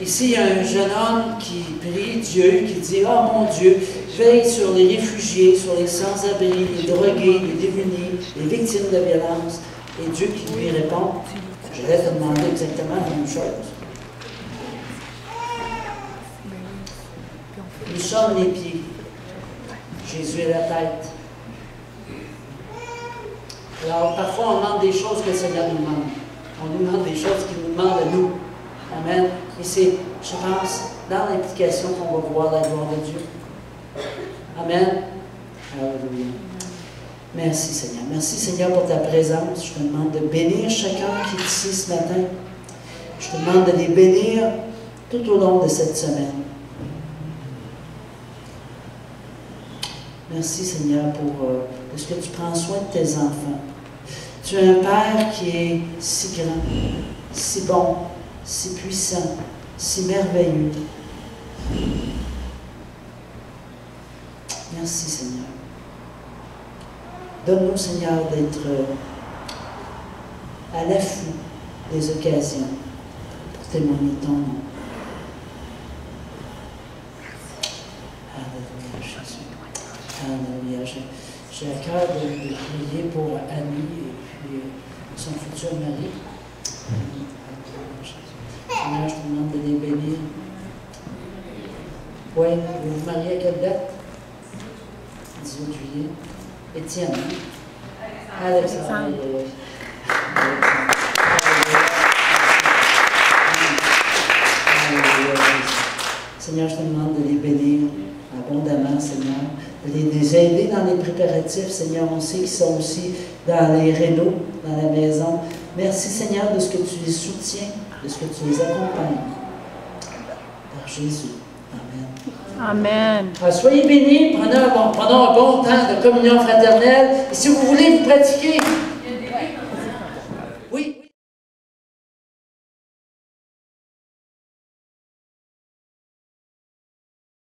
Ici, il y a un jeune homme qui prie Dieu, qui dit « Oh mon Dieu, veille sur les réfugiés, sur les sans-abri, les drogués, les démunis, les victimes de violence. » Et Dieu qui lui répond « Je vais te demander exactement la même chose. » Nous sommes les pieds. Jésus est la tête. Alors, parfois, on demande des choses que le Seigneur nous demande. On nous demande des choses qu'il nous demande à nous. Amen. Et c'est, je pense, dans l'implication qu'on va voir la gloire de Dieu. Amen. Alléluia. Merci, Seigneur. Merci, Seigneur, pour ta présence. Je te demande de bénir chacun qui est ici ce matin. Je te demande de les bénir tout au long de cette semaine. Merci, Seigneur, pour ce que tu prends soin de tes enfants. Tu es un Père qui est si grand, si bon, si puissant, si merveilleux. Merci, Seigneur. Donne-nous, Seigneur, d'être à l'affût des occasions pour témoigner ton nom. Alléluia, Jésus. Alléluia. J'ai à cœur de prier pour Annie. puis son futur mari. Seigneur, je te demande de les bénir. Oui, vous vous mariez à quelle date? 18 juillet. Étienne. Alexandre. Seigneur, je te demande de les bénir abondamment, Seigneur, de les aider dans les préparatifs, Seigneur. On sait qu'ils sont aussi dans les rénaux, dans la maison. Merci, Seigneur, de ce que tu les soutiens, de ce que tu les accompagnes. Par Jésus. Amen.
Amen.
Alors, soyez bénis, prenons un bon temps de communion fraternelle. Et si vous voulez vous pratiquer